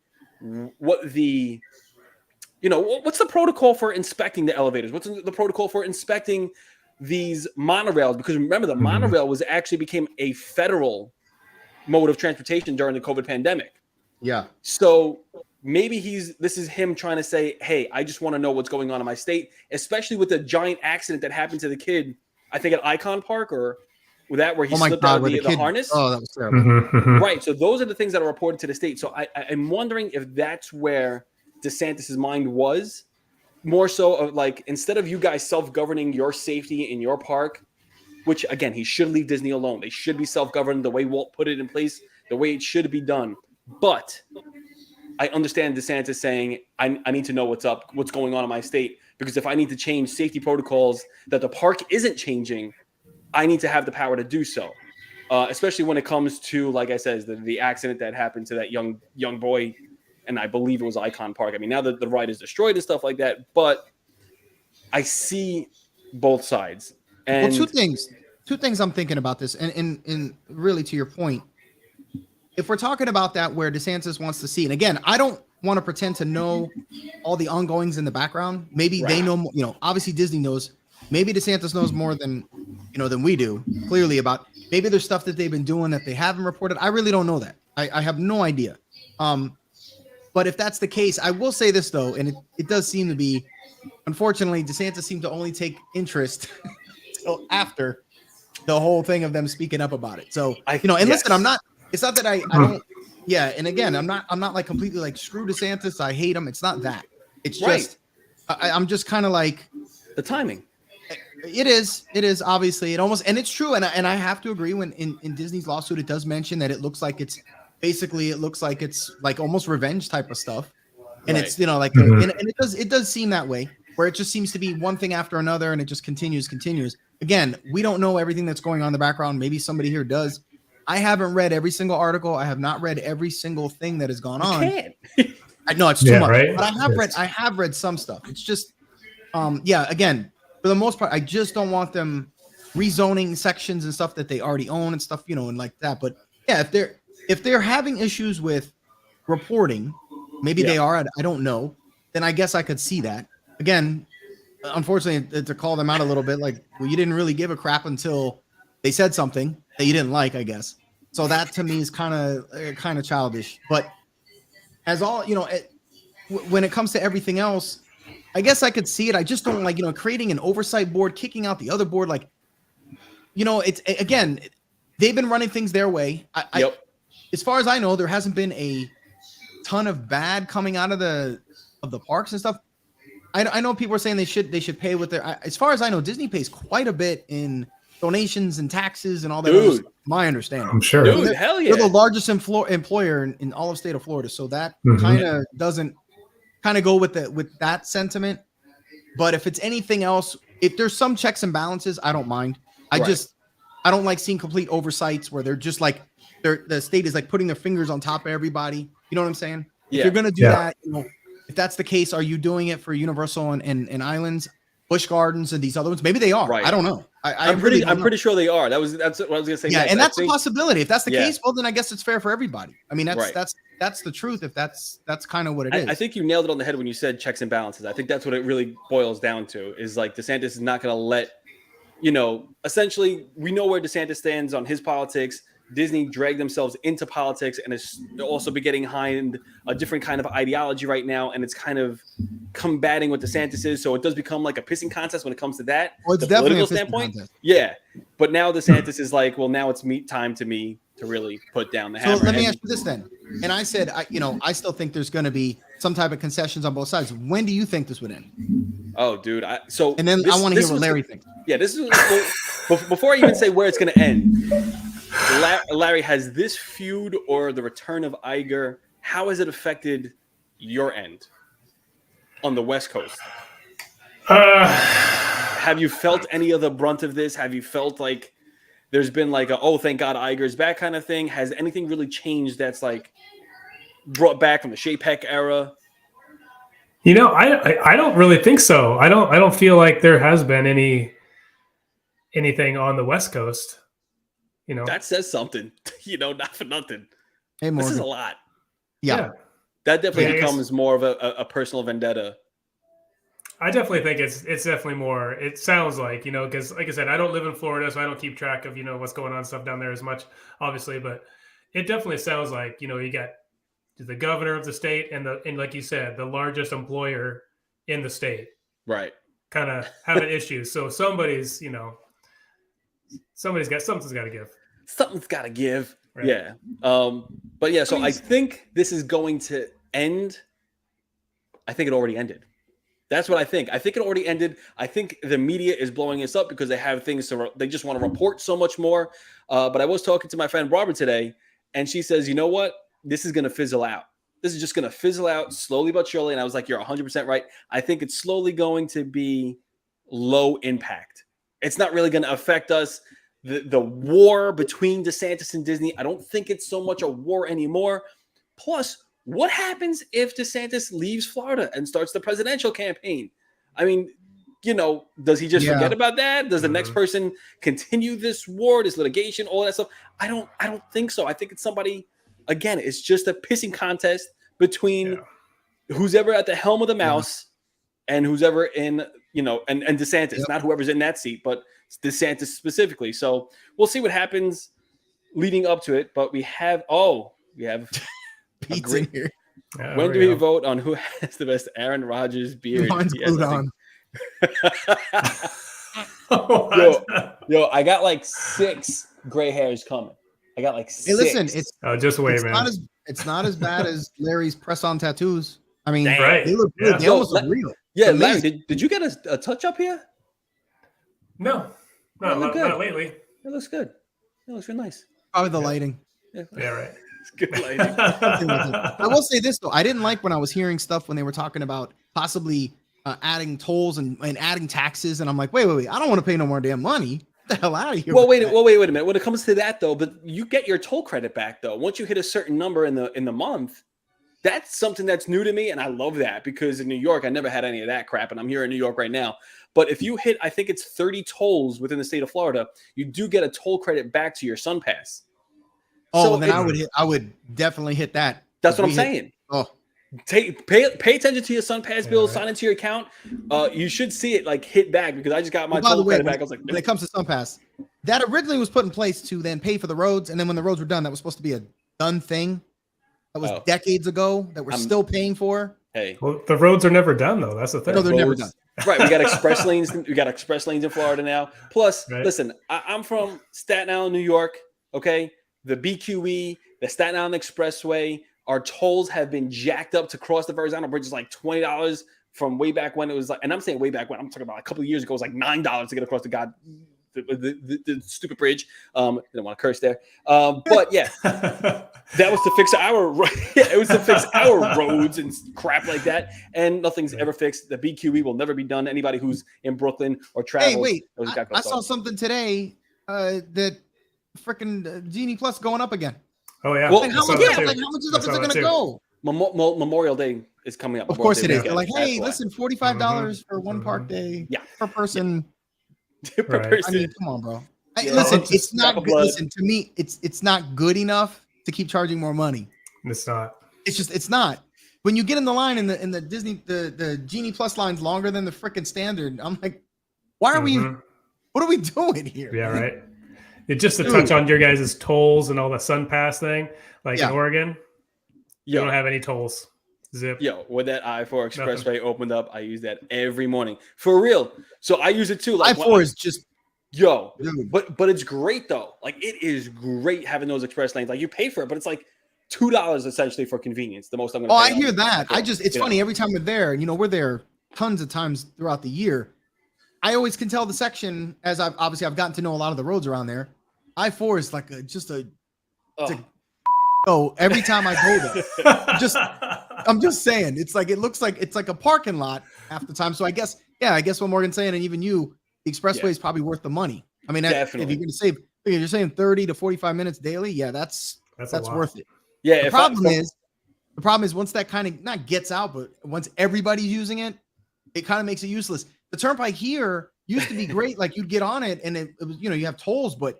what the, what's the protocol for inspecting the elevators? What's the protocol for inspecting these monorails? Because remember, the monorail actually became a federal mode of transportation during the COVID pandemic. Yeah. So maybe this is him trying to say, hey, I just want to know what's going on in my state, especially with the giant accident that happened to the kid, I think at Icon Park or with that, where he slipped out of the harness. Oh, that was terrible. Right. So those are the things that are reported to the state. So I'm wondering if that's where DeSantis's mind was, more so of like, instead of you guys self-governing your safety in your park, which again, he should leave Disney alone. They should be self-governed the way Walt put it in place, the way it should be done. But I understand DeSantis saying, I need to know what's going on in my state, because if I need to change safety protocols that the park isn't changing, I need to have the power to do so. Especially when it comes to, like I said, the accident that happened to that young boy, and I believe it was Icon Park. I mean, now that the ride is destroyed and stuff like that, but I see both sides. And well, two things I'm thinking about this, and really to your point, if we're talking about that where DeSantis wants to see, and again, I don't want to pretend to know all the ongoings in the background. Maybe they know, obviously Disney knows. Maybe DeSantis knows more than we do, clearly, about maybe there's stuff that they've been doing that they haven't reported. I really don't know that. I have no idea. But if that's the case, I will say this though, and it does seem to be, unfortunately, DeSantis seemed to only take interest till after the whole thing of them speaking up about it. So, listen, it's not that I don't, and again, I'm not like completely like screw DeSantis, I hate him. It's not that. It's just, I'm just kind of like the timing. It is obviously and it's true. And I have to agree when in Disney's lawsuit, it does mention that it looks like it's like almost revenge type of stuff. And it's, like, and it does seem that way, where it just seems to be one thing after another. And it just continues. Again, we don't know everything that's going on in the background. Maybe somebody here does. I haven't read every single article. I have not read every single thing that has gone on. I know it's too much, right? But I have read some stuff. It's just, again, for the most part, I just don't want them rezoning sections and stuff that they already own and stuff, and like that. But yeah, if they're having issues with reporting, maybe they are, I don't know, then I guess I could see that. Again, unfortunately, to call them out a little bit, like, well, you didn't really give a crap until they said something that you didn't like, I guess. So that to me is kind of childish. But as all, when it comes to everything else, I guess I could see it. I just don't like, creating an oversight board, kicking out the other board. Like, it's, again, they've been running things their way. As far as I know, there hasn't been a ton of bad coming out of the parks and stuff. I know people are saying they should pay with their, as far as I know, Disney pays quite a bit in donations and taxes and all that. Dude, my understanding. I'm sure. Dude, hell yeah. They're the largest employer in all of state of Florida. So that kind of doesn't go with that sentiment. But if it's anything else, if there's some checks and balances, I don't mind. I don't like seeing complete oversights where they're just like, the state is like putting their fingers on top of everybody. You know what I'm saying? If you're going to do that, if that's the case, are you doing it for Universal and Islands, Busch Gardens, and these other ones? Maybe they are. Right. I don't know. I'm pretty sure they are. That's what I was going to say. Yeah, next. And that's a possibility. If that's the case, well, then I guess it's fair for everybody. I mean, that's the truth. If that's kind of what it is. I think you nailed it on the head when you said checks and balances. I think that's what it really boils down to. Is like DeSantis is not going to let, essentially, we know where DeSantis stands on his politics. Disney dragged themselves into politics and is also be getting behind a different kind of ideology right now, and it's kind of combating what DeSantis is. So it does become like a pissing contest when it comes to that. Well, it's the definitely political standpoint. Contest. Yeah, but now DeSantis is like, well, now it's time to me to really put down the So hammer. let me And- ask you this then. And I said, I still think there's going to be some type of concessions on both sides. When do you think this would end? Oh, dude. And then I want to hear what Larry thinks. Yeah, this is before I even say where it's going to end. Larry, has this feud or the return of Iger, how has it affected your end on the West Coast? Have you felt any of the brunt of this? Have you felt like there's been like a, oh, thank God Iger's back kind of thing? Has anything really changed that's like brought back from the Shapek era? You know, I don't really think so. I don't feel like there has been anything on the West Coast. You know, That says something. Not for nothing. Hey, This Morgan. is a lot. Yeah. That definitely Yeah, I guess- becomes more of a personal vendetta. I definitely think it's definitely more. It sounds like, because like I said, I don't live in Florida, so I don't keep track of what's going on stuff down there as much, obviously. But it definitely sounds like you got the governor of the state and like you said, the largest employer in the state, Right. kind of having issues. So something's got to give. Something's got to give. Right. Yeah. But yeah, so I think this is going to end. I think it already ended. That's what I think. I think it already ended. I think the media is blowing us up because they have things they just want to report so much more. But I was talking to my friend Barbara today, and she says, you know what? This is going to fizzle out. This is just going to fizzle out slowly but surely. And I was like, you're 100% right. I think it's slowly going to be low impact. It's not really going to affect us. The war between DeSantis and Disney, I don't think it's so much a war anymore. Plus, what happens if DeSantis leaves Florida and starts the presidential campaign? I mean, does he just forget about that? Does the next person continue this war, this litigation, all that stuff? I don't think so. I think it's somebody, again, it's just a pissing contest between who's ever at the helm of the mouse and who's ever in, and DeSantis, not whoever's in that seat, but DeSantis specifically. So we'll see what happens leading up to it. But we have Pete's in here. When do we vote on who has the best Aaron Rodgers beard? Mine's glued on. Yo, I got like 6 gray hairs coming. I got like 6. Hey, listen, it's just wait, man. It's not as bad as Larry's press-on tattoos. I mean, Right. they look good. Yeah. They almost look real. Yeah, It's Larry, amazing. did you get a touch up here? No, look good. not lately. It looks good. It looks real nice. Probably the lighting. Yeah, right. It's good lighting. I will say this though, I didn't like when I was hearing stuff when they were talking about possibly adding tolls and adding taxes, and I'm like, wait, I don't want to pay no more damn money. Get the hell out of here. Well, wait a minute. When it comes to that though, but you get your toll credit back though. Once you hit a certain number in the month, that's something that's new to me, and I love that because in New York, I never had any of that crap, and I'm here in New York right now. But if you hit, I think it's 30 tolls within the state of Florida, you do get a toll credit back to your Sun Pass. Oh, So then I would definitely hit that. That's what I'm saying. Pay attention to your Sun Pass bill, sign into your account. You should see it like hit back because I just got my toll credit back. I was like, when it comes to Sun Pass, that originally was put in place to then pay for the roads, and then when the roads were done, that was supposed to be a done thing. That was decades ago that we're still paying for. Hey, well, the roads are never done though. That's the thing. No, they're never done. Right, we got express lanes. We got express lanes in Florida now. Plus, listen, I'm from Staten Island, New York. Okay, the BQE, the Staten Island Expressway, our tolls have been jacked up to cross the Verrazano Bridge. Is like $20 from way back when it was like, and I'm saying way back when, I'm talking about a couple of years ago, it was like $9 to get across the stupid bridge. Didn't want to curse there. But yeah, that was to fix it was to fix our roads and crap like that. And nothing's ever fixed. The BQE will never be done. Anybody who's in Brooklyn or travels. Hey, wait, I saw something today that freaking Genie Plus going up again. Oh yeah. Well, how much is up is it going to go? Memorial Day is coming up. Of course it is. They're like, hey, listen, $45 for one park day per person. Per person. I mean, come on, bro. Hey, listen, it's not good. Listen, to me, it's not good enough to keep charging more money. It's not. It's not. When you get in the line in the Disney, the Genie Plus line's longer than the freaking standard. I'm like, why are we? What are we doing here? Yeah, right. It's just to touch on your guys' tolls and all the Sun Pass thing. Like in Oregon, you don't have any tolls. Zip. Yo, when that I-4 expressway opened up, I use that every morning for real. So I use it too. Like I-4 is just Yo, Dude. but it's great though. Like it is great having those express lanes. Like you pay for it, but it's like $2 essentially for convenience. The most I'm gonna. Oh, pay I hear that. It's funny every time we're there. We're there tons of times throughout the year. I always can tell the section as I've gotten to know a lot of the roads around there. I-4 is like every time I go there. I'm just saying, it's like it looks like it's like a parking lot half the time. So I guess what Morgan's saying, and even you, the expressway is probably worth the money. I mean, if you're going to save, if you're saying 30 to 45 minutes daily, yeah, that's worth it. Yeah. The problem is once that kind of not gets out, but once everybody's using it, it kind of makes it useless. The turnpike here used to be great. Like you'd get on it and it was, you have tolls, but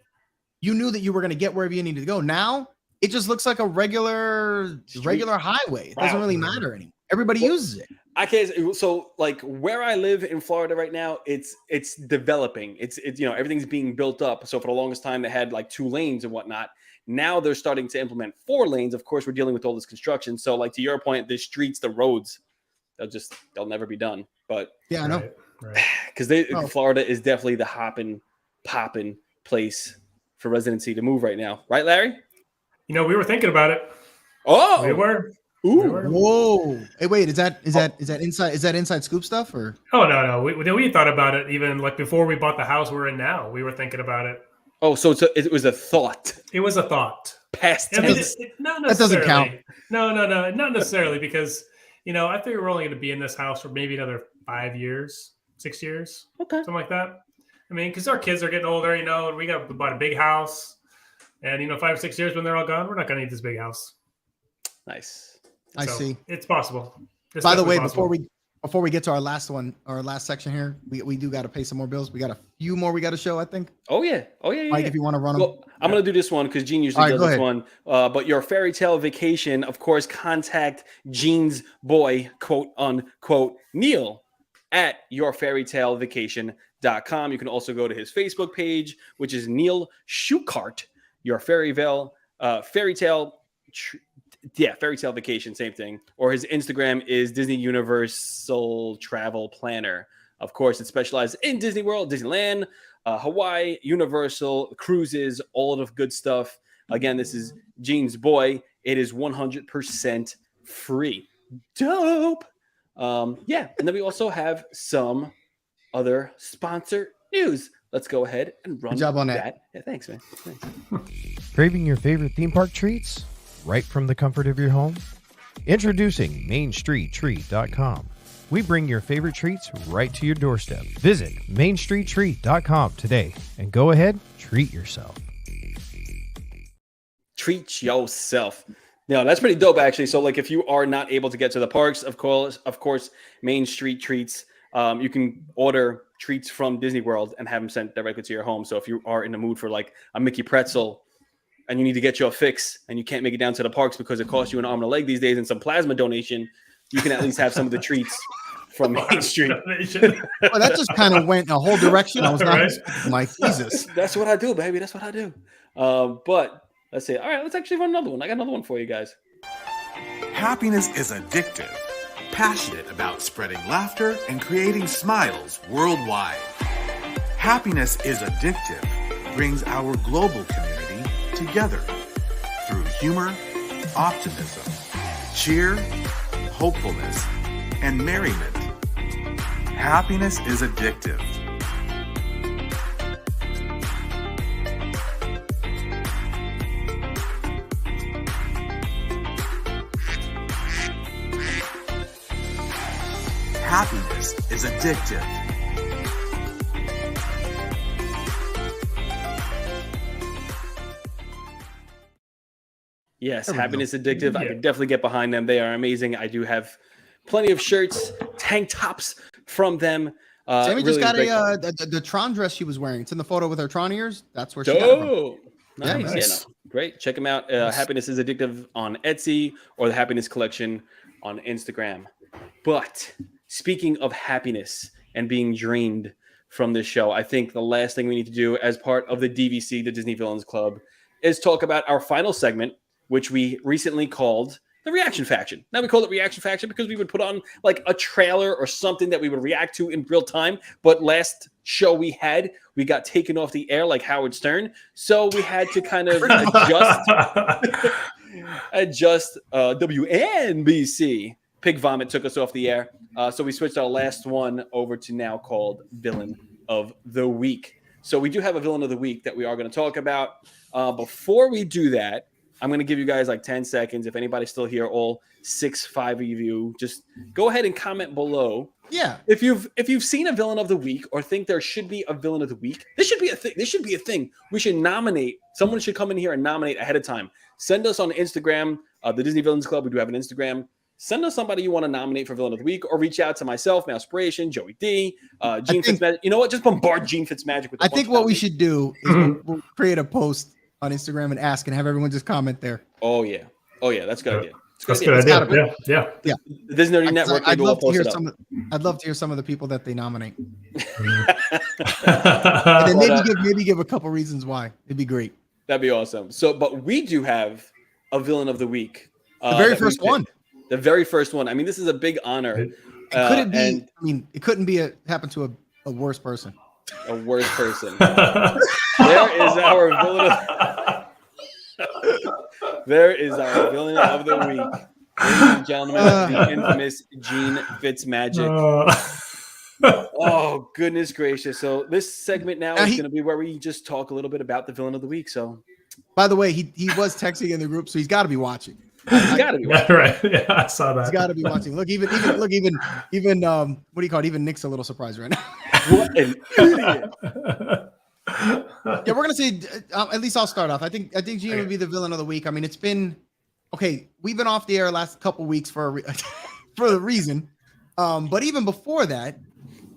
you knew that you were going to get wherever you needed to go. Now it just looks like a regular highway. It doesn't really matter anymore. Everybody uses it. I can't. So like where I live in Florida right now, it's developing. It's everything's being built up. So for the longest time they had like 2 lanes and whatnot. Now they're starting to implement 4 lanes. Of course, we're dealing with all this construction. So like to your point, the streets, the roads, they'll never be done. But yeah, I know. Because Florida is definitely the hopping, popping place for residency to move right now. Right, Larry? We were thinking about it. Oh, we were. Ooh. We were. Whoa. Hey, wait, is that inside scoop stuff or? Oh, no. We thought about it even like before we bought the house we're in now. We were thinking about it. Oh, so it was a thought. It was a thought. Past tense. I mean, not necessarily. That doesn't count. No, not necessarily because, I think we're only going to be in this house for maybe another 5 years, 6 years, something like that. I mean, because our kids are getting older, and we bought a big house. And, 5 or 6 years when they're all gone, we're not going to need this big house. Nice. I see. It's possible. By the way, before we get to our last section here, we do got to pay some more bills. We got a few more we got to show, I think. Oh yeah. Mike, if you want to run them. Well, I'm going to do this one because Gene usually does this one. But your fairy tale vacation, of course, contact Gene's boy, quote unquote, Neil at yourfairytalevacation.com. You can also go to his Facebook page, which is Neil Schuchart, your fairy tale vacation, same thing. Or his Instagram is Disney Universal Travel Planner. Of course, it specializes in Disney World, Disneyland, Hawaii, Universal, cruises, all of the good stuff. Again, this is Gene's boy. It is 100% free. Dope. And then we also have some other sponsor news. Let's go ahead and run. Good job on that. Yeah, thanks, man. Thanks. Craving your favorite theme park treats right from the comfort of your home? Introducing MainStreetTreat.com. We bring your favorite treats right to your doorstep. Visit MainStreetTreat.com today and go ahead, treat yourself. Treat yourself. No, that's pretty dope, actually. So, like, if you are not able to get to the parks, of course, Main Street Treats, you can order treats from Disney World and have them sent directly to your home. So, if you are in the mood for like a Mickey pretzel and you need to get your fix and you can't make it down to the parks because it costs you an arm and a leg these days and some plasma donation, you can at least have some of the treats from Main Street. Well, that just kind of went a whole direction. I was not like, Jesus. That's what I do, baby. That's what I do. But let's see. All right, let's actually run another one. I got another one for you guys. Happiness is addictive. Passionate about spreading laughter and creating smiles worldwide. Happiness is addictive brings our global community together through humor, optimism, cheer, hopefulness, and merriment. Happiness is addictive. Happiness is addictive. Yes, happiness addictive. I can definitely get behind them. They are amazing. I do have plenty of shirts, tank tops from them. Sammy just got the Tron dress she was wearing. It's in the photo with her Tron ears. That's where she got it from. Nice. Yeah, no, great. Check them out. Happiness is addictive on Etsy or the Happiness Collection on Instagram. But speaking of happiness and being drained from this show, I think the last thing we need to do as part of the DVC, the Disney Villains Club, is talk about our final segment, which we recently called the reaction faction. Now we call it reaction faction because we would put on like a trailer or something that we would react to in real time. But last show we got taken off the air like Howard Stern. So we had to kind of adjust WNBC. Pig Vomit took us off the air. So we switched our last one over to now called Villain of the Week. So we do have a Villain of the Week that we are going to talk about. Before we do that, I'm going to give you guys like 10 seconds. If anybody's still here, all 6-5 of you, just go ahead and comment below. Yeah. If you've seen a Villain of the Week or think there should be a Villain of the Week, this should be a thing. This should be a thing. We should nominate. Someone should come in here and nominate ahead of time. Send us on Instagram, the Disney Villains Club. We do have an Instagram. Send us somebody you want to nominate for Villain of the Week, or reach out to myself, Mousepiration, Joey D, Gene Fitzmagic. You know what? Just bombard Gene Fitzmagic with. I think what we should do is we'll create a post on Instagram and ask, and have everyone just comment there. Oh yeah, that's a good idea. That's a good idea. Yeah. The Disney Nerdy Network. I'd love to hear I'd love to hear some of the people that they nominate, and then maybe give a couple reasons why. It'd be great. That'd be awesome. So, but we do have a Villain of the Week. The very first one. The very first one. I mean, this is a big honor. Could it be? I mean, it couldn't be happen to a worse person. A worse person. There is our villain. There is our Villain of the Week, ladies and gentlemen. The infamous Gene Fitzmagic. Oh goodness gracious! So this segment now is going to be where we just talk a little bit about the Villain of the Week. So, by the way, he was texting in the group, so he's got to be watching. He's got to be watching. Right? Yeah, I saw that. He's got to be watching. Look, even what do you call it? Even Nick's a little surprised right now. What an idiot! Yeah, we're gonna say at least I'll start off. I think Gene would be the Villain of the Week. I mean, it's been okay. We've been off the air last couple weeks for a reason, but even before that,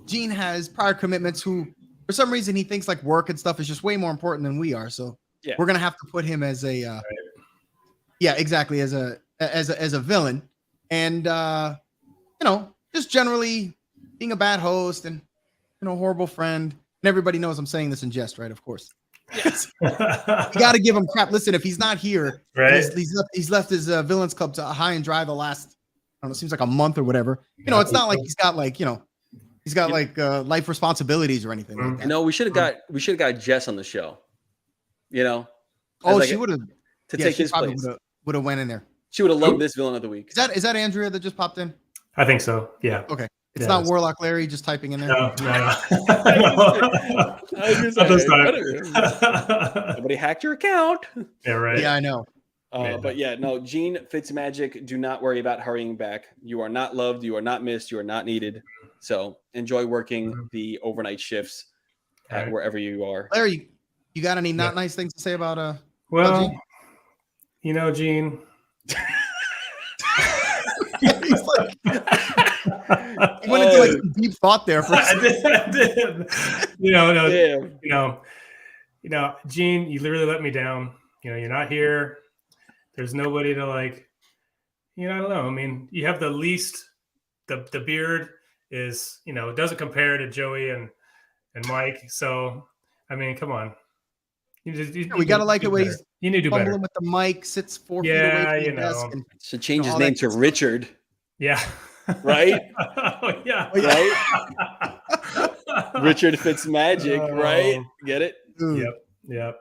Gene has prior commitments. Who, for some reason, he thinks like work and stuff is just way more important than we are. So we're gonna have to put him as a exactly, as a villain, and just generally being a bad host and horrible friend. And everybody knows I'm saying this in jest, right? Of course. Yes. You got to give him crap. Listen, if he's not here, right? He's left his Villains Club to high and dry the last, I don't know, it seems like a month or whatever. It's not like he's got life responsibilities or anything like that. No, we should have got Jess on the show. She would have to take his place. Would have went in there. She would have loved this Villain of the Week. Is that Andrea that just popped in? I think so. Yeah. Okay. It's not Warlock Larry just typing in there. No. Somebody hacked your account. Yeah, right. Yeah, I know. But Gene Fitzmagic, do not worry about hurrying back. You are not loved. You are not missed. You are not needed. So enjoy working the overnight shifts at wherever you are. Larry, you got any not nice things to say about Well, Gene. He's like, he went into like some deep thought there for a second. I did. Gene, you literally let me down. You're not here. There's nobody to I don't know. I mean, you have the least, the beard is, it doesn't compare to Joey and Mike. So, I mean, come on. We got to like it when he's fumbling with the mic, sits 4 feet away from the desk. And, should change his name to Richard. Yeah. Right? Yeah. Right? Richard Fitzmagic, right? Get it? Yep.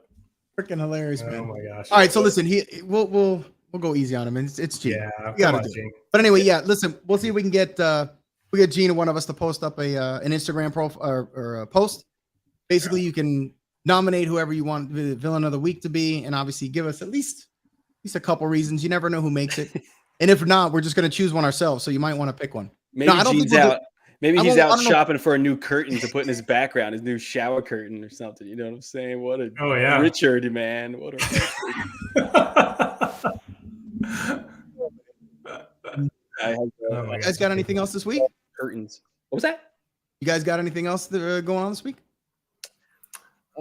Freaking hilarious, man. Oh my gosh. All right, so listen, we'll go easy on him. It's Gene. Yeah. We gotta do it. But anyway, listen, we'll see if we can get Gene or one of us to post up an Instagram profile or a post. Basically, you can nominate whoever you want the Villain of the Week to be, and obviously give us at least a couple reasons. You never know who makes it. And if not, we're just going to choose one ourselves. So you might want to pick one. Maybe Gene's out. Maybe he's out shopping for a new curtain to put in his background, his new shower curtain or something. You know what I'm saying? What a Richard, man. What a you guys got anything else this week? Curtains. What was that? You guys got anything else going on this week?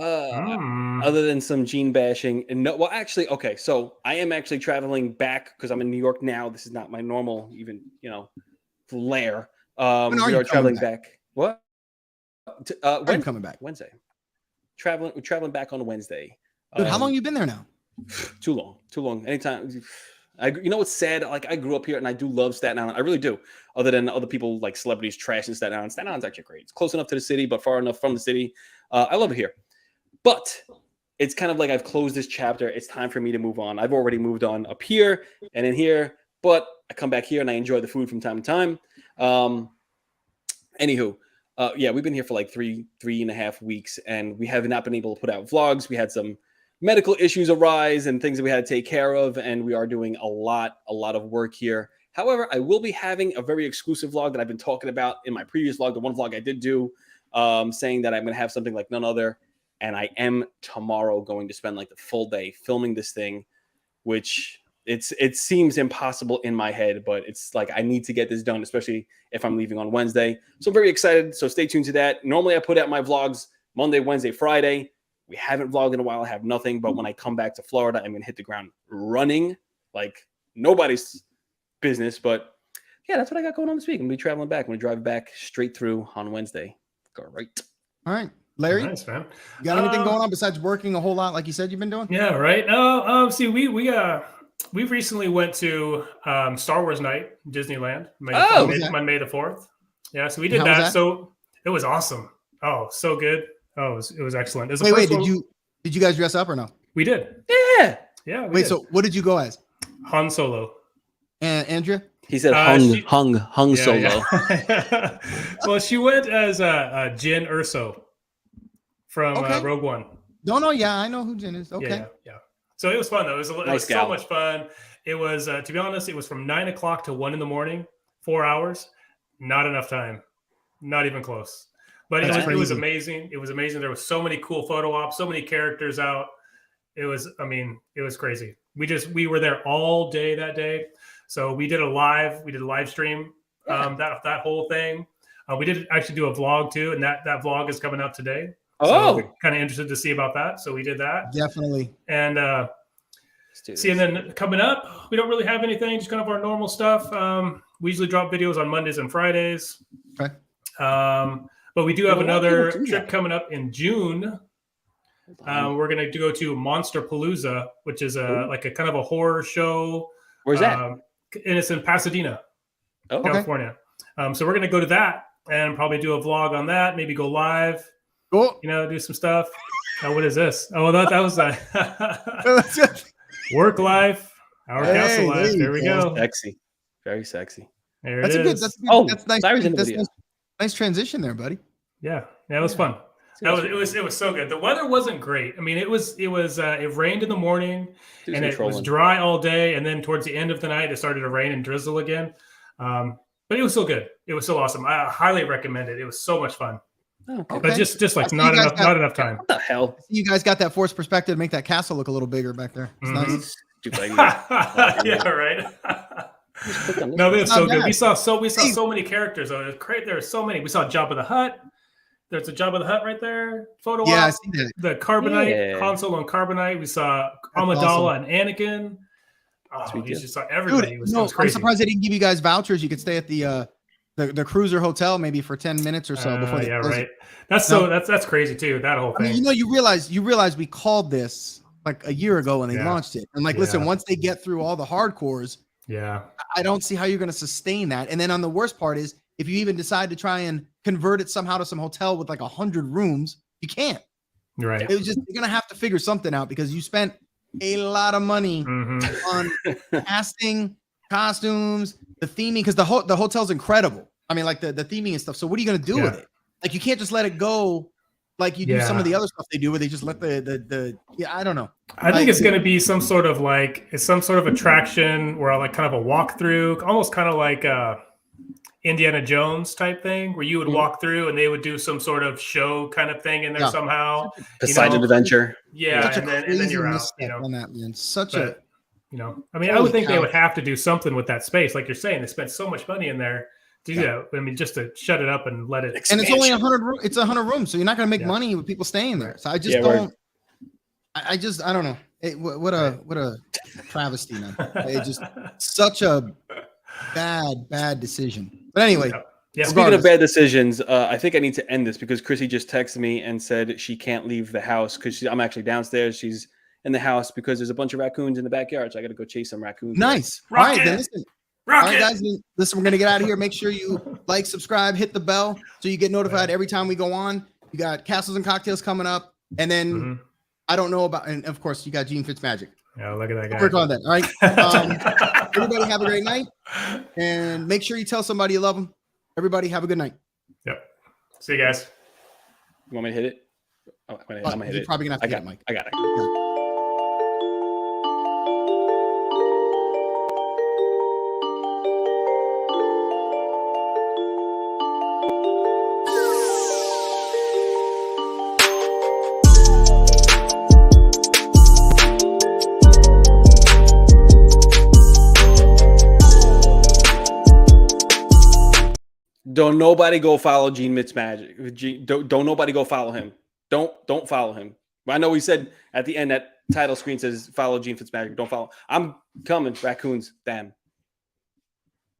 Other than some Gene bashing, and no, well, actually, okay. So I am actually traveling back because I'm in New York now. This is not my normal, even lair. We are traveling back. What? When are you coming back? Wednesday. We're traveling back on Wednesday. Dude, how long you been there now? Too long. Anytime. You know what's sad? Like I grew up here and I do love Staten Island. I really do. Other than other people like celebrities trash in Staten Island. Staten Island's actually great. It's close enough to the city, but far enough from the city. I love it here. But it's kind of like I've closed this chapter. It's time for me to move on. I've already moved on up here and in here, but I come back here and I enjoy the food from time to time. Anywho, yeah, we've been here for like 3.5 weeks, and we have not been able to put out vlogs. We had some medical issues arise and things that we had to take care of, and we are doing a lot of work here. However, I will be having a very exclusive vlog that I've been talking about in my previous vlog, the one vlog I did do, saying that I'm going to have something like none other. And I am tomorrow going to spend like the full day filming this thing, which it seems impossible in my head, but it's like I need to get this done, especially if I'm leaving on Wednesday. So I'm very excited. So stay tuned to that. Normally I put out my vlogs Monday, Wednesday, Friday. We haven't vlogged in a while. I have nothing. But when I come back to Florida, I'm going to hit the ground running like nobody's business. But yeah, that's what I got going on this week. I'm going to be traveling back. I'm going to drive back straight through on Wednesday. Go right. All right. Larry, Nice, man. you got anything going on besides working a whole lot like you said you've been doing? Yeah, right. See, we recently went to Star Wars Night, Disneyland. May the 4th. Yeah, so we did that. So it was awesome. Oh, so good. Oh, it was excellent. Wait, did you guys dress up or no? We did. Yeah. Wait, so what did you go as? Han Solo. And Andrea? He said hung Solo. Yeah. Well, she went as Jyn Erso from Rogue One. No, yeah, I know who Jyn is. Okay. Yeah. So it was fun though. It was so much fun. It was, to be honest, it was from 9 o'clock to 1 a.m, 4 hours. Not enough time. Not even close. But it was amazing. It was amazing. There was so many cool photo ops, so many characters out. It was crazy. We were there all day that day. So we did a live stream, that whole thing. We did actually do a vlog too, and that vlog is coming out today. So we're kind of interested to see about that. So we did that. Definitely. And and then coming up, we don't really have anything, just kind of our normal stuff. We usually drop videos on Mondays and Fridays. Okay. But we do have another trip coming up in June. We're going to go to Monster Palooza, which is like a kind of a horror show. Where's that? And it's in Pasadena, California. So we're going to go to that and probably do a vlog on that. Maybe go live. Cool. Do some stuff. What is this? Oh, that was work life. Our castle life. There we go. Sexy. Very sexy. There it is. That's nice. That's nice transition there, buddy. Yeah, it was fun. It was so good. The weather wasn't great. I mean, it rained in the morning and it was dry all day, and then towards the end of the night it started to rain and drizzle again. But it was still good. It was so awesome. I highly recommend it. It was so much fun. Okay. But just like not enough time. What the hell? You guys got that forced perspective to make that castle look a little bigger back there. It's nice. Yeah, right. No, it was so good. We saw so many characters. Though. It was great. There were so many. We saw Jabba the Hutt. There's a Jabba the Hutt right there. Photo op. I see that. The Carbonite, Han Solo and Carbonite. We saw Amidala and Anakin. Oh, we just saw everybody. Dude, it was crazy. I'm surprised they didn't give you guys vouchers. You could stay at the cruiser hotel maybe for 10 minutes or so before they close it. That's crazy too. That whole thing. I mean, you realize we called this like a year ago when they launched it. And listen, once they get through all the hardcores, I don't see how you're going to sustain that. And then on the worst part is if you even decide to try and convert it somehow to some hotel with like 100 rooms, you can't. Right. It was just, you're going to have to figure something out because you spent a lot of money on casting, costumes, the theming, because the hotel's incredible. I mean, like the theming and stuff. So what are you going to do with it? Like, you can't just let it go like you do some of the other stuff they do where they just let I don't know. I think it's going to be some sort of attraction where like kind of a walkthrough, almost kind of like Indiana Jones type thing where you would walk through and they would do some sort of show kind of thing in there somehow. Poseidon Adventure. Yeah. And then you're out, on that, man. I mean, I would think they would have to do something with that space. Like you're saying, they spent so much money in there. I mean, just to shut it up and let it. And it's only 100. It's 100 rooms, so you're not going to make money with people staying there. So I just don't. I don't know. What a travesty, man. It's just such a bad decision. But anyway. Yeah. Speaking of bad decisions, I think I need to end this because Chrissy just texted me and said she can't leave the house because I'm actually downstairs. She's in the house because there's a bunch of raccoons in the backyard. So I got to go chase some raccoons. Nice. All right, then listen. All right, guys, listen, we're going to get out of here. Make sure you like, subscribe, hit the bell so you get notified every time we go on. You got Castles and Cocktails coming up. And then I don't know about, and of course, you got Gene Fitzmagic. Yeah, look at that guy. Work on that. All right. Everybody have a great night. And make sure you tell somebody you love them. Everybody have a good night. Yep. See you guys. You want me to hit it? Oh, I'm going to hit it. Probably going to have to get it, Mike. I got it. Don't nobody go follow Gene Fitzmagic. Don't nobody go follow him. Don't follow him. I know he said at the end that title screen says follow Gene Fitzmagic. Don't follow. I'm coming, raccoons. Damn.